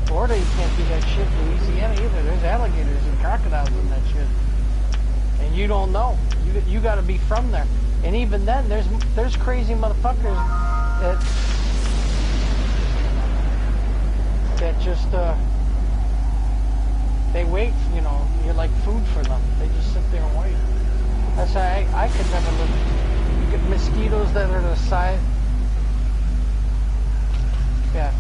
Florida, you can't do that shit. Louisiana either. There's alligators and crocodiles in that shit. And you don't know. You got to be from there. And even then, there's crazy motherfuckers that just they wait. You know, you're like food for them. They just sit there and wait. That's why I could never live. You get mosquitoes that are the size. Yeah.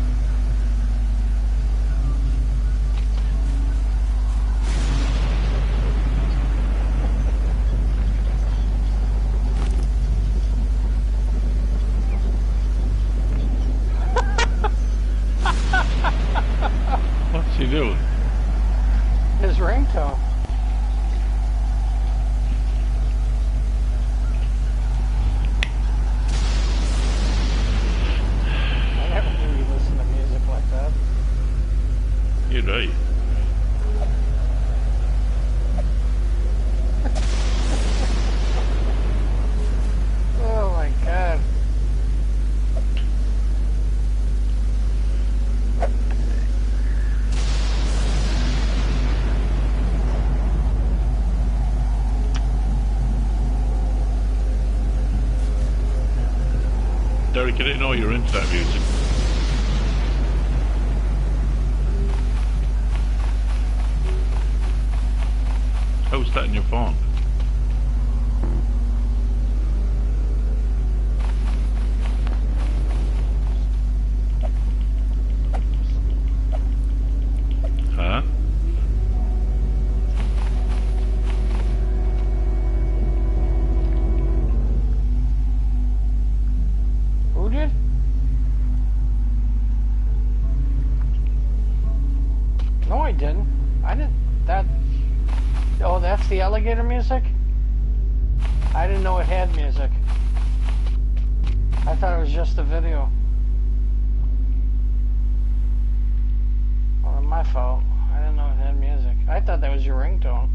What's he doing? His ringtone. I never knew you listen to music like that. You're right. Oh my god. Derek, I didn't know you were into that music. How's that in your phone? Huh? Who did? No, I didn't. I didn't. That. Oh, that's the alligator music? I didn't know it had music. I thought it was just a video. Well, my fault. I didn't know it had music. I thought that was your ringtone.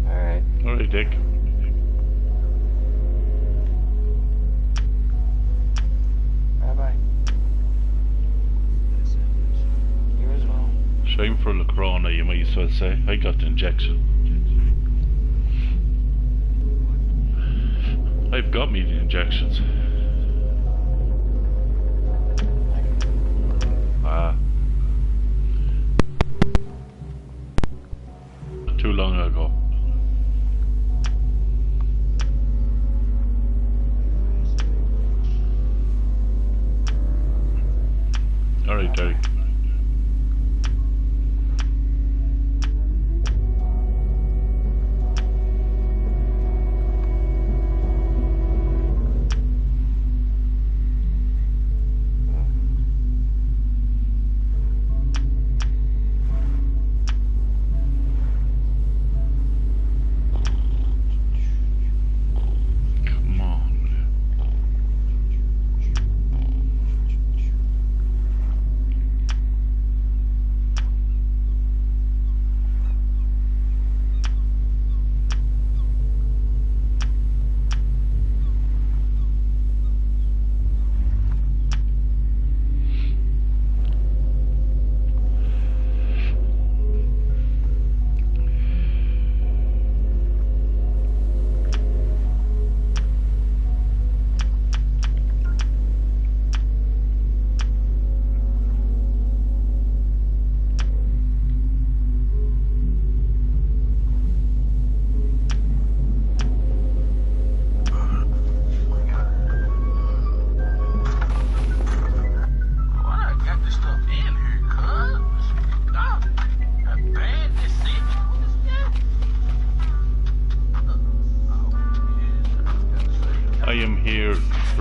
Alright. Alright, Dick. Bye-bye. You as well. Shame for the corona, you might as well say. I got the injection. I've got me the injections. Too long ago. Alright, Derek. Come on.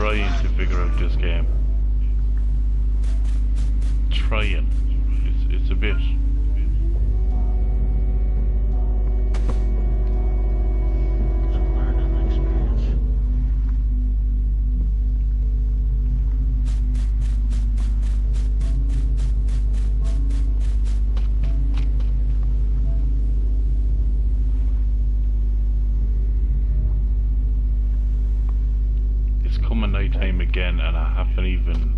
trying to figure out this game. Trying. It's a bit. It's a learning experience. It's coming night time again, and I haven't even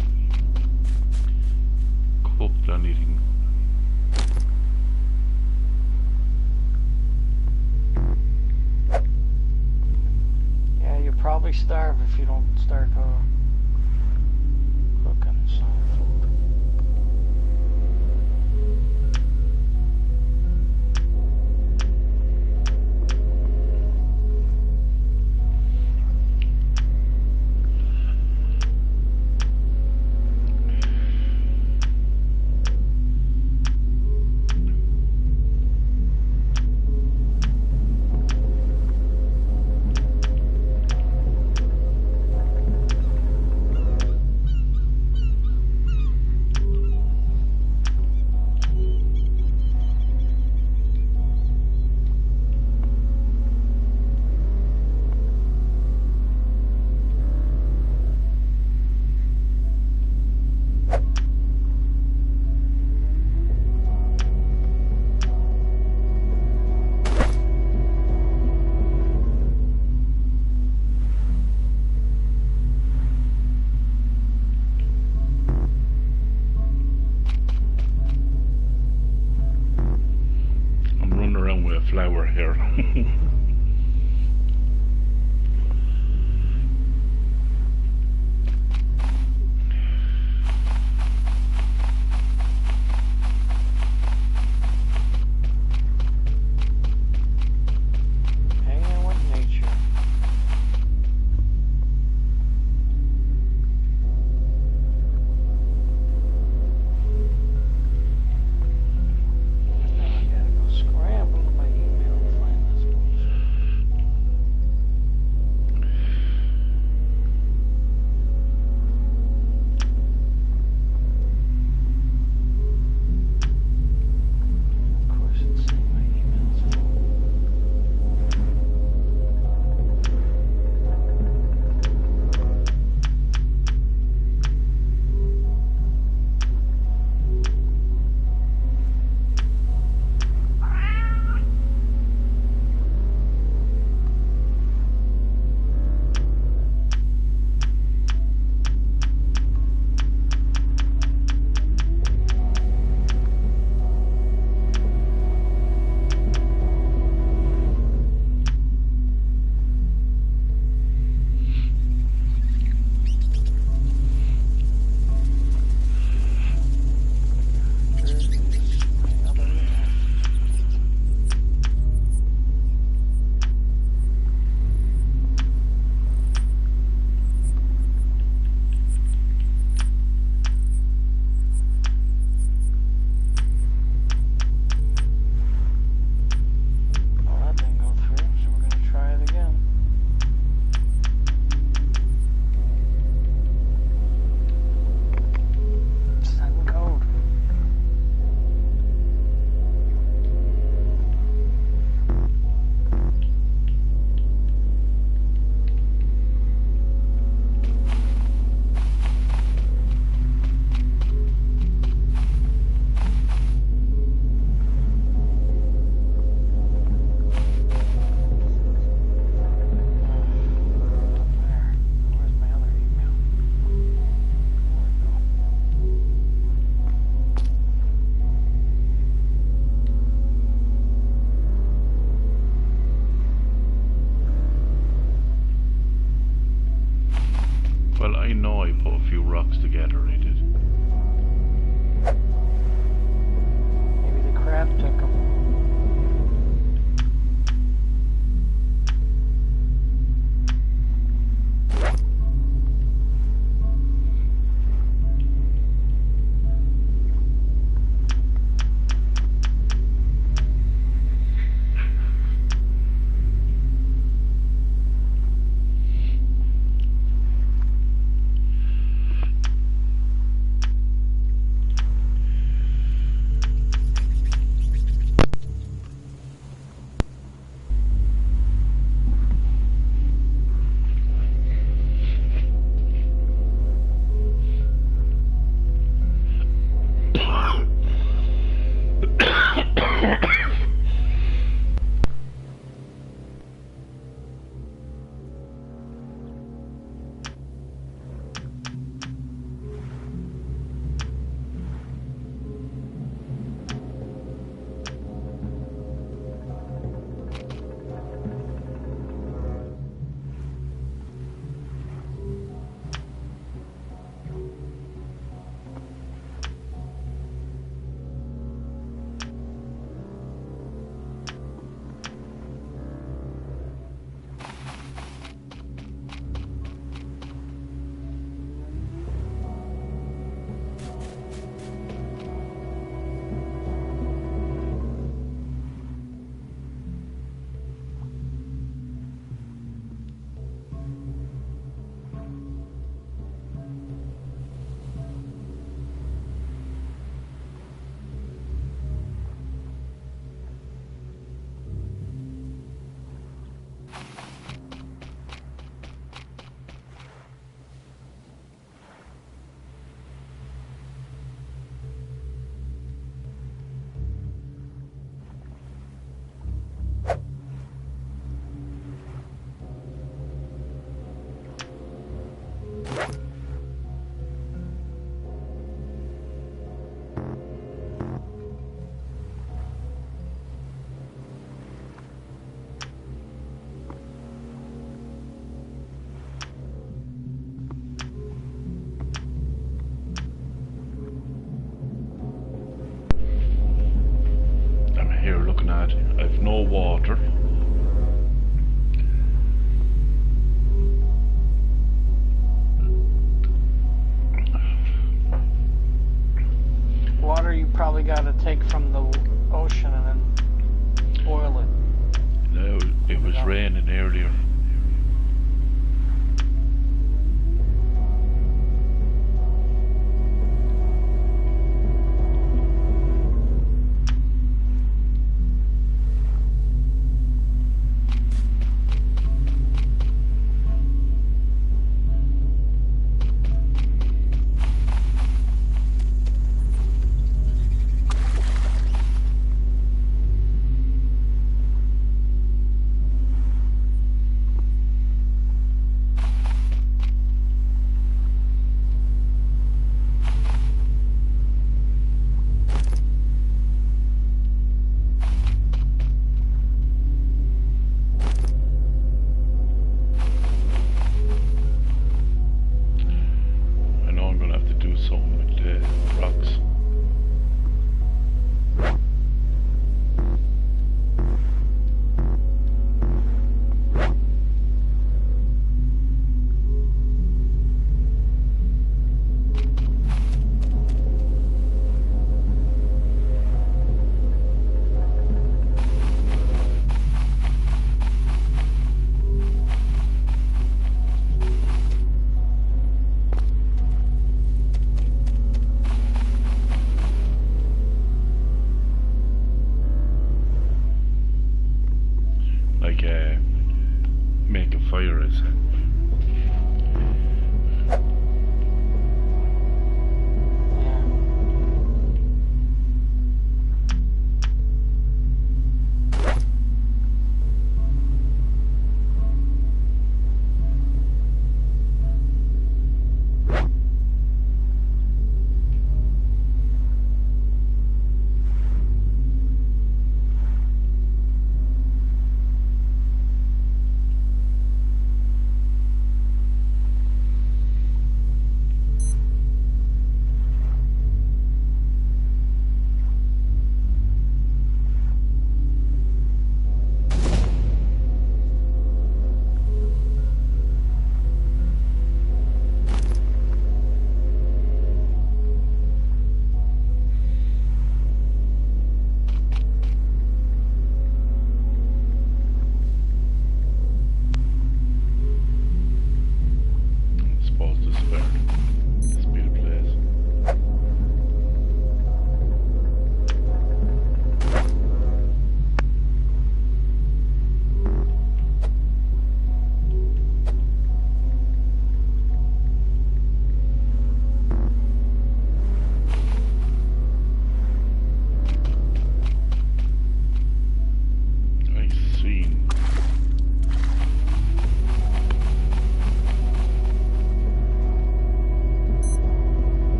cooked anything. Yeah, you'll probably starve if you don't start cooking some food. Flower here. Hanging with nature. Now I gotta go scramble to my email to find this bullshit. Of course it's saying my email's full. Well, that didn't go through, so we're gonna try it again. Send code. There. Where's my other email? There we go. Well, I know I put a few rocks together, I did. Maybe the crab took them. gotta take from the ocean and then boil it. No, it was raining earlier. Make a fire, is it?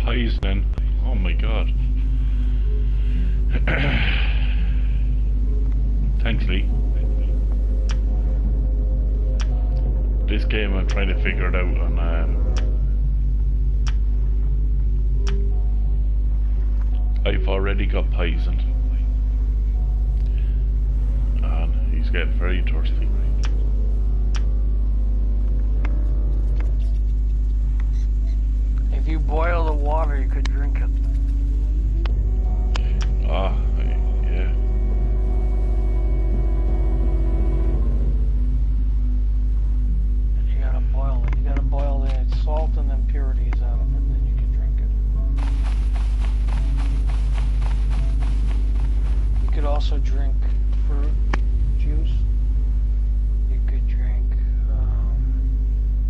Poisoning. Oh my god. Thanks, Lee. This game I'm trying to figure it out on I've already got poisoned. And he's getting very thirsty. If you boil the water, you could drink it. Ah, yeah. You gotta boil it. You gotta boil the salt and impurities out of it, and then you can drink it. You could also drink fruit juice. You could drink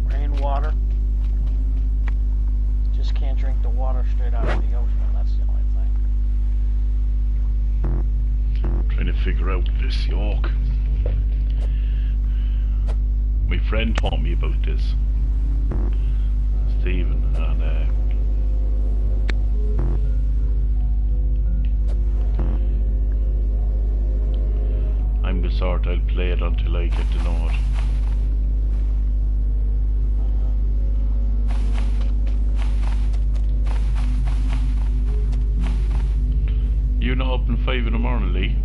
rainwater. dangerous, York. My friend taught me about this, Stephen, and I'm the sort I'll play it until I get to know it. You not up in 5 in the morning, Lee?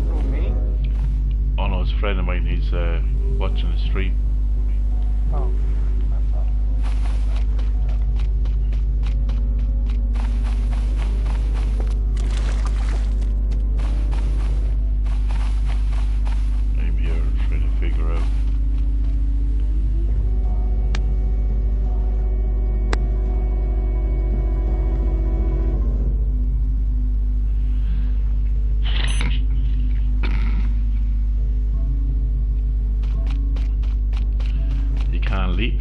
Who, me? Oh no, it's a friend of mine, he's watching the stream. Oh. That's all. I'm here trying to figure out. You can't leap.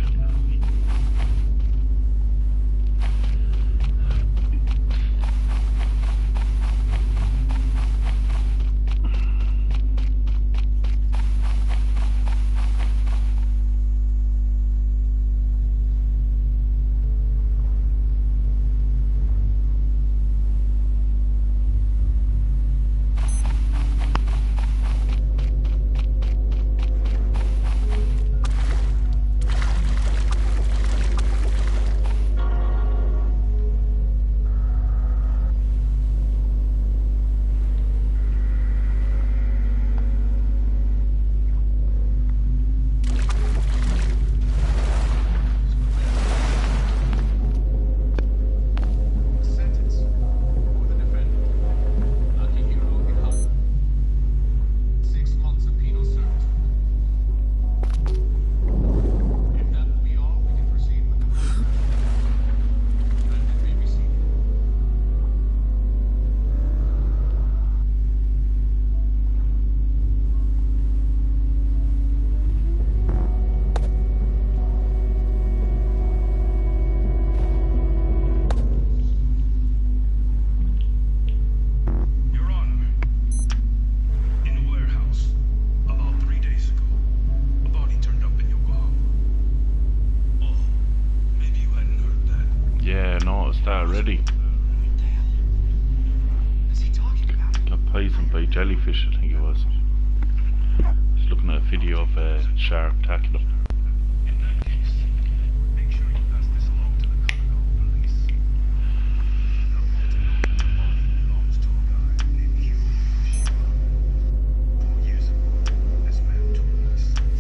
Sentence for the defendant, Akihiro Ihara. 6 months of penal servitude. If that will be all, we can proceed with the defendant may be seated. Your Honor, in the warehouse, about 3 days ago, a body turned up in Yokohama. Oh, maybe you hadn't heard that. Yeah, no, it's that already. What the hell is he talking about? Got poisoned by jellyfish, I think it was. Just looking at a video of a shark attacking him. In that case, make sure you pass this along to the Kanagawa police. They'll want to know that the body belongs to a guy named Hiro Fukushima. 4 years ago, this man took himself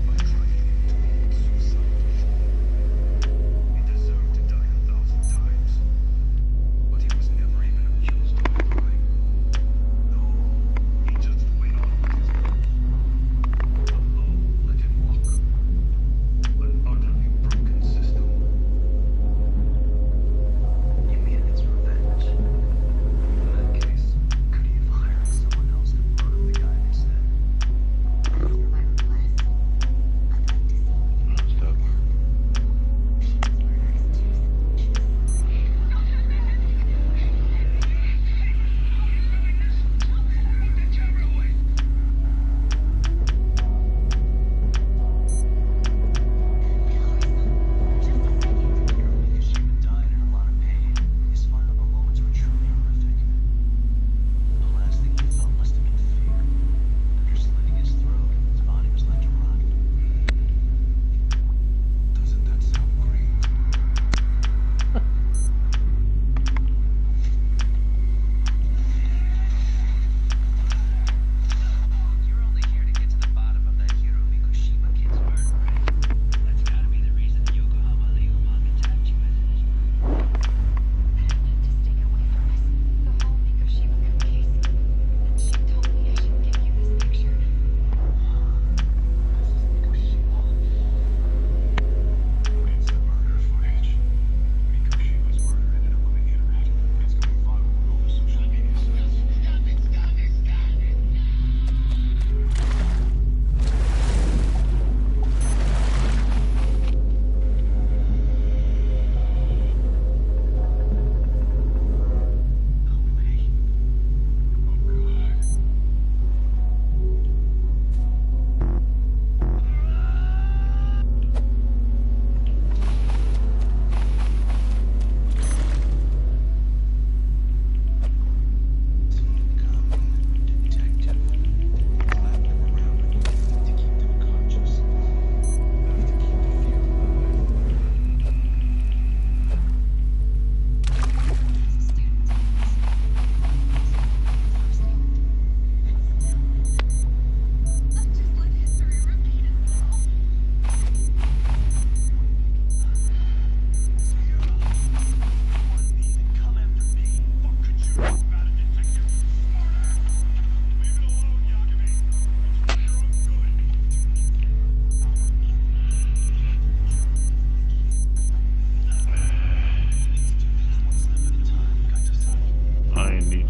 by trying to commit suicide. He deserved to die 1,000 times, but he was never even accused of a crime. No, he just went on with his life. The law let him walk.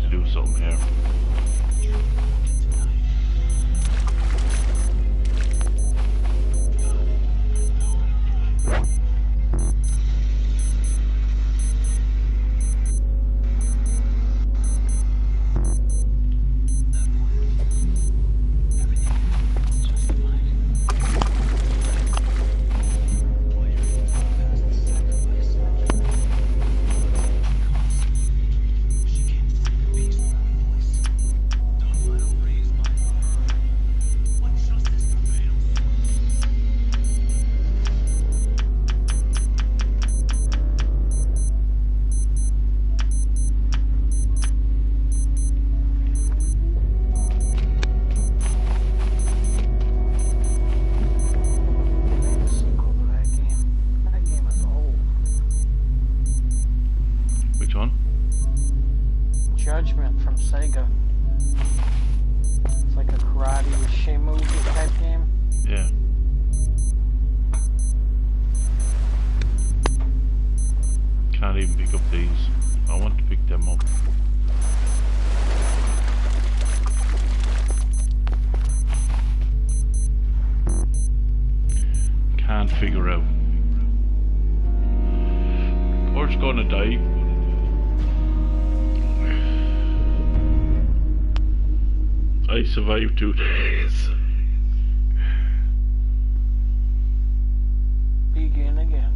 to do something here. They made a sequel to that game. That game is old. Which one? Judgment from Sega. It's like a karate Shenmue type game. Yeah. Can't even pick up these. I want to pick them up. Can't figure out. Kurt's gonna die. I survived 2 days. Begin again.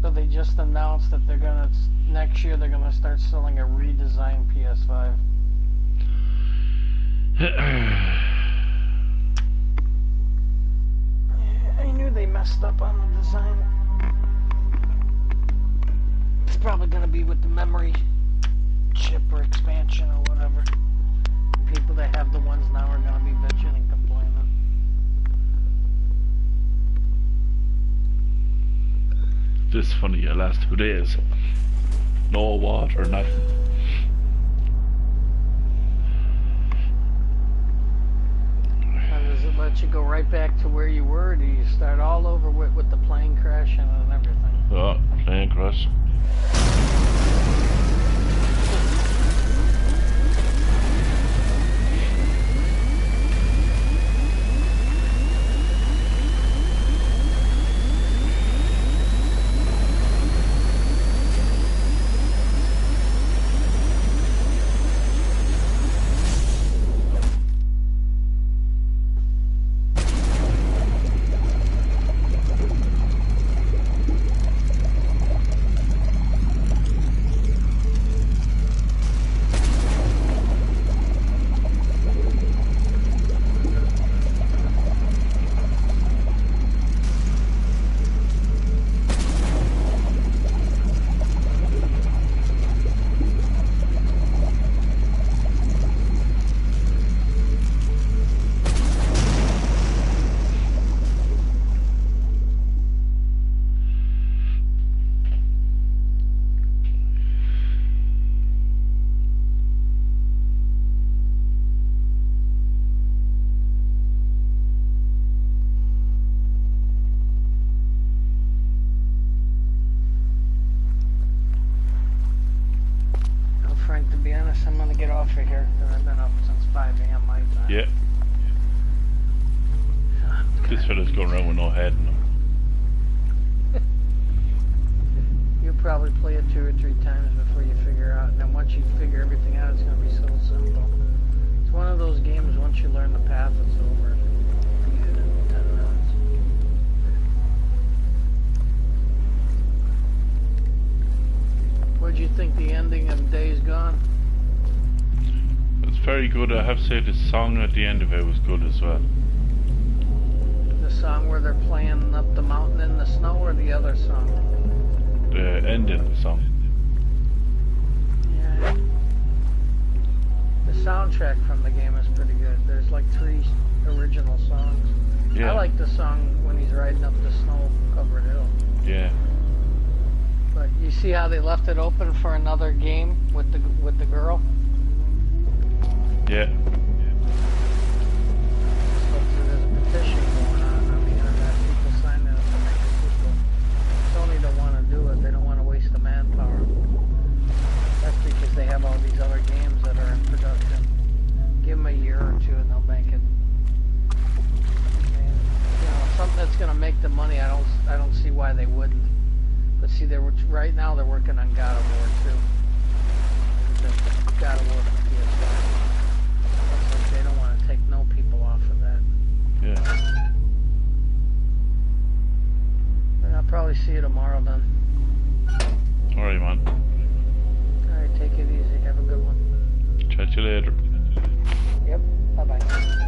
So they just announced that they're gonna next year they're gonna start selling a redesigned PS5. I knew they messed up on the design. It's probably gonna be with the memory chip or expansion or whatever. People that have the ones now are gonna be bitching and complaining. This is funny, the last 2 days. No water, nothing. Does it let you go right back to where you were? Or do you start all over with the plane crashing and everything? Oh, plane crash. Frank, to be honest, I'm gonna get off of here because I've been up since 5 a.m. my time. Yeah. This fella's going around with no head in him. You'll probably play it 2 or 3 times before you figure out, and then once you figure everything out, it's gonna be so simple. It's one of those games, once you learn the path, it's over. Beat it in 10 minutes. What'd you think the ending of Days Gone? It's very good. I have to say the song at the end of it was good as well. The song where they're playing up the mountain in the snow, or the other song? The ending of the song. Yeah. The soundtrack from the game is pretty good. There's like 3 original songs. Yeah. I like the song when he's riding up the snow-covered hill. Yeah. But you see how they left it open for another game with the girl? Yeah. So there's a petition going on the internet. People signing it to make a sequel. Sony don't want to do it. They don't want to waste the manpower. That's they wouldn't. But see, right now they're working on God of War 2. The God of War for PS5. Looks like they don't want to take no people off of that. Yeah. And I'll probably see you tomorrow then. Alright, man. Alright, take it easy. Have a good one. Chat to you later. Yep. Bye-bye.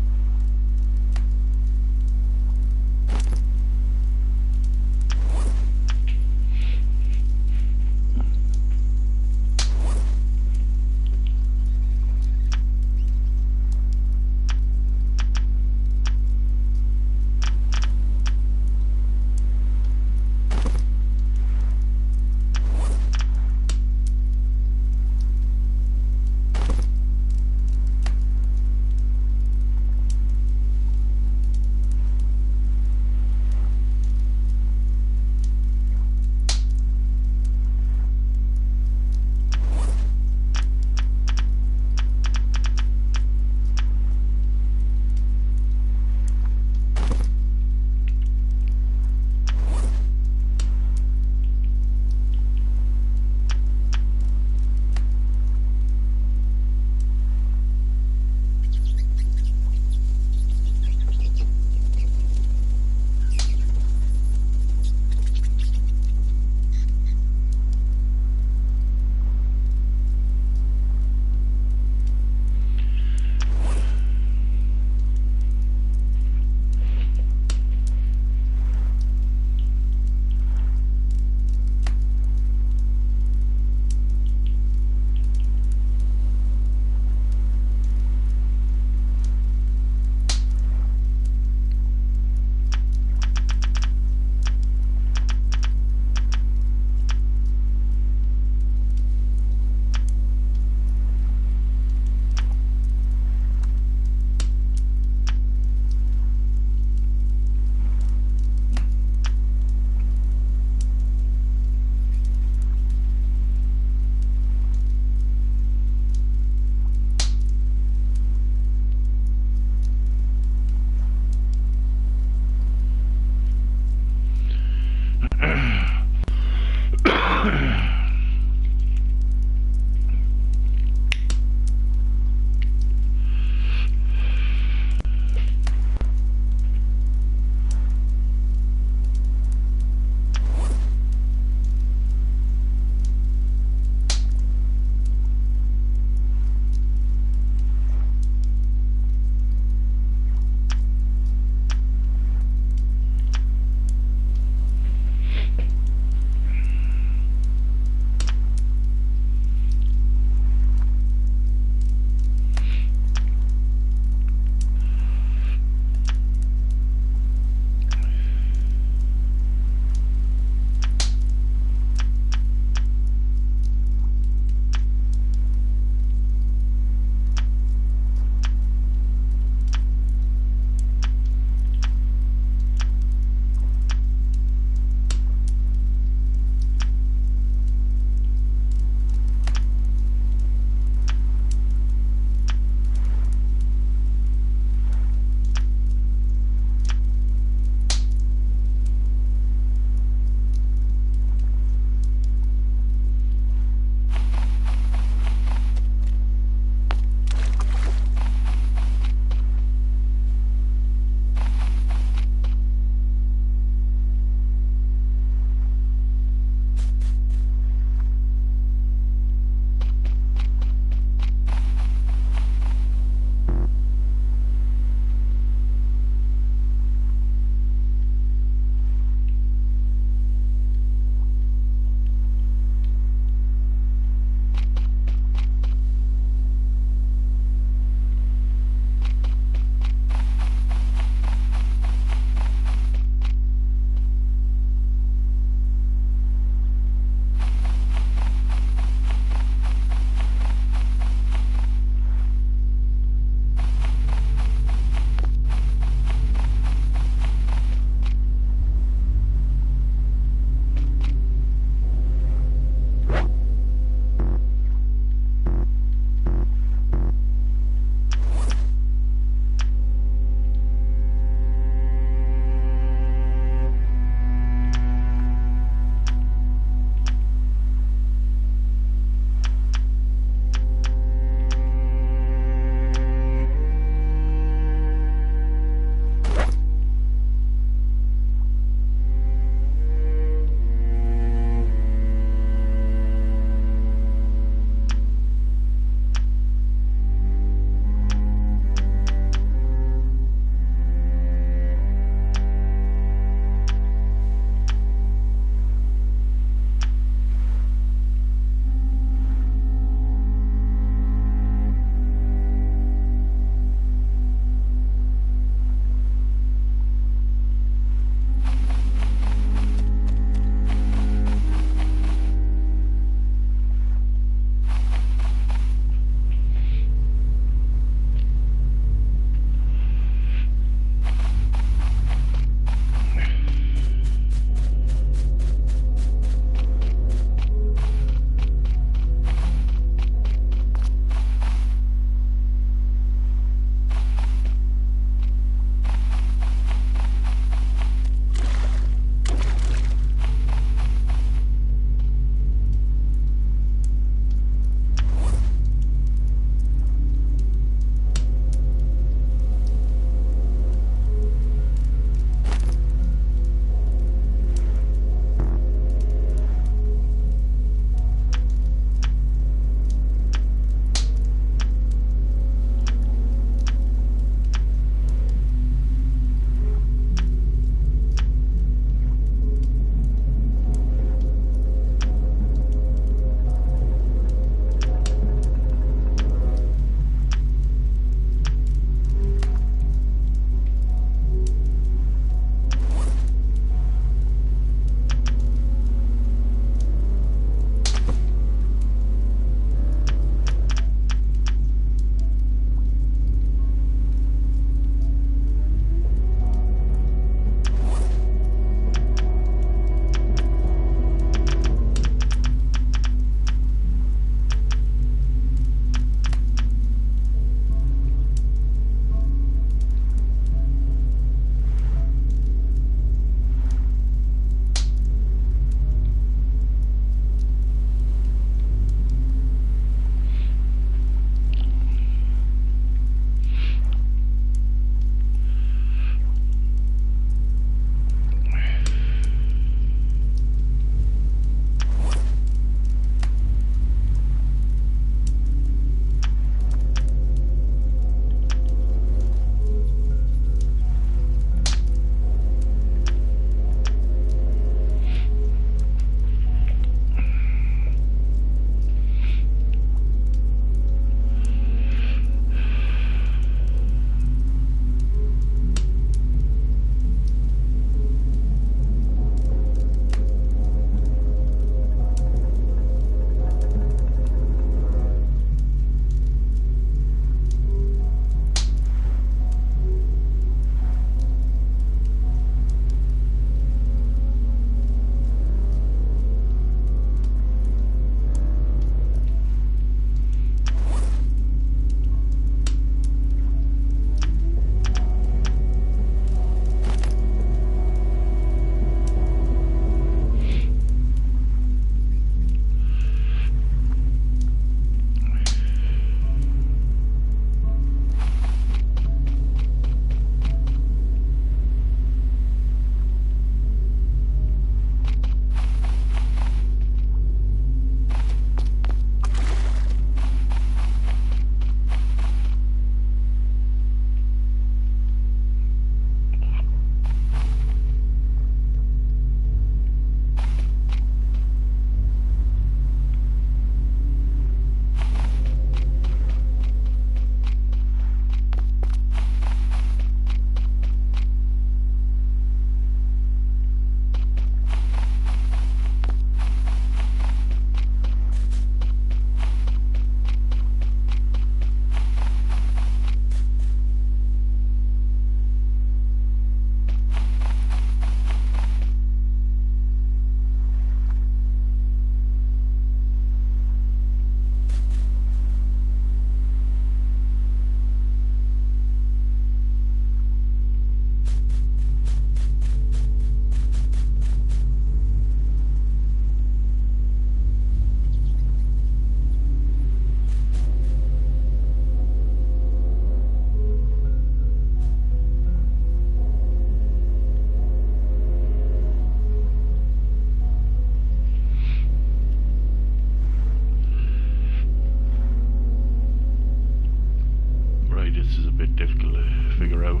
this is a bit difficult to figure out.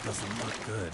Doesn't look good.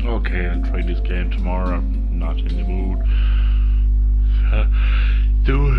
Okay, I'll try this game tomorrow. I'm not in the mood. Do it.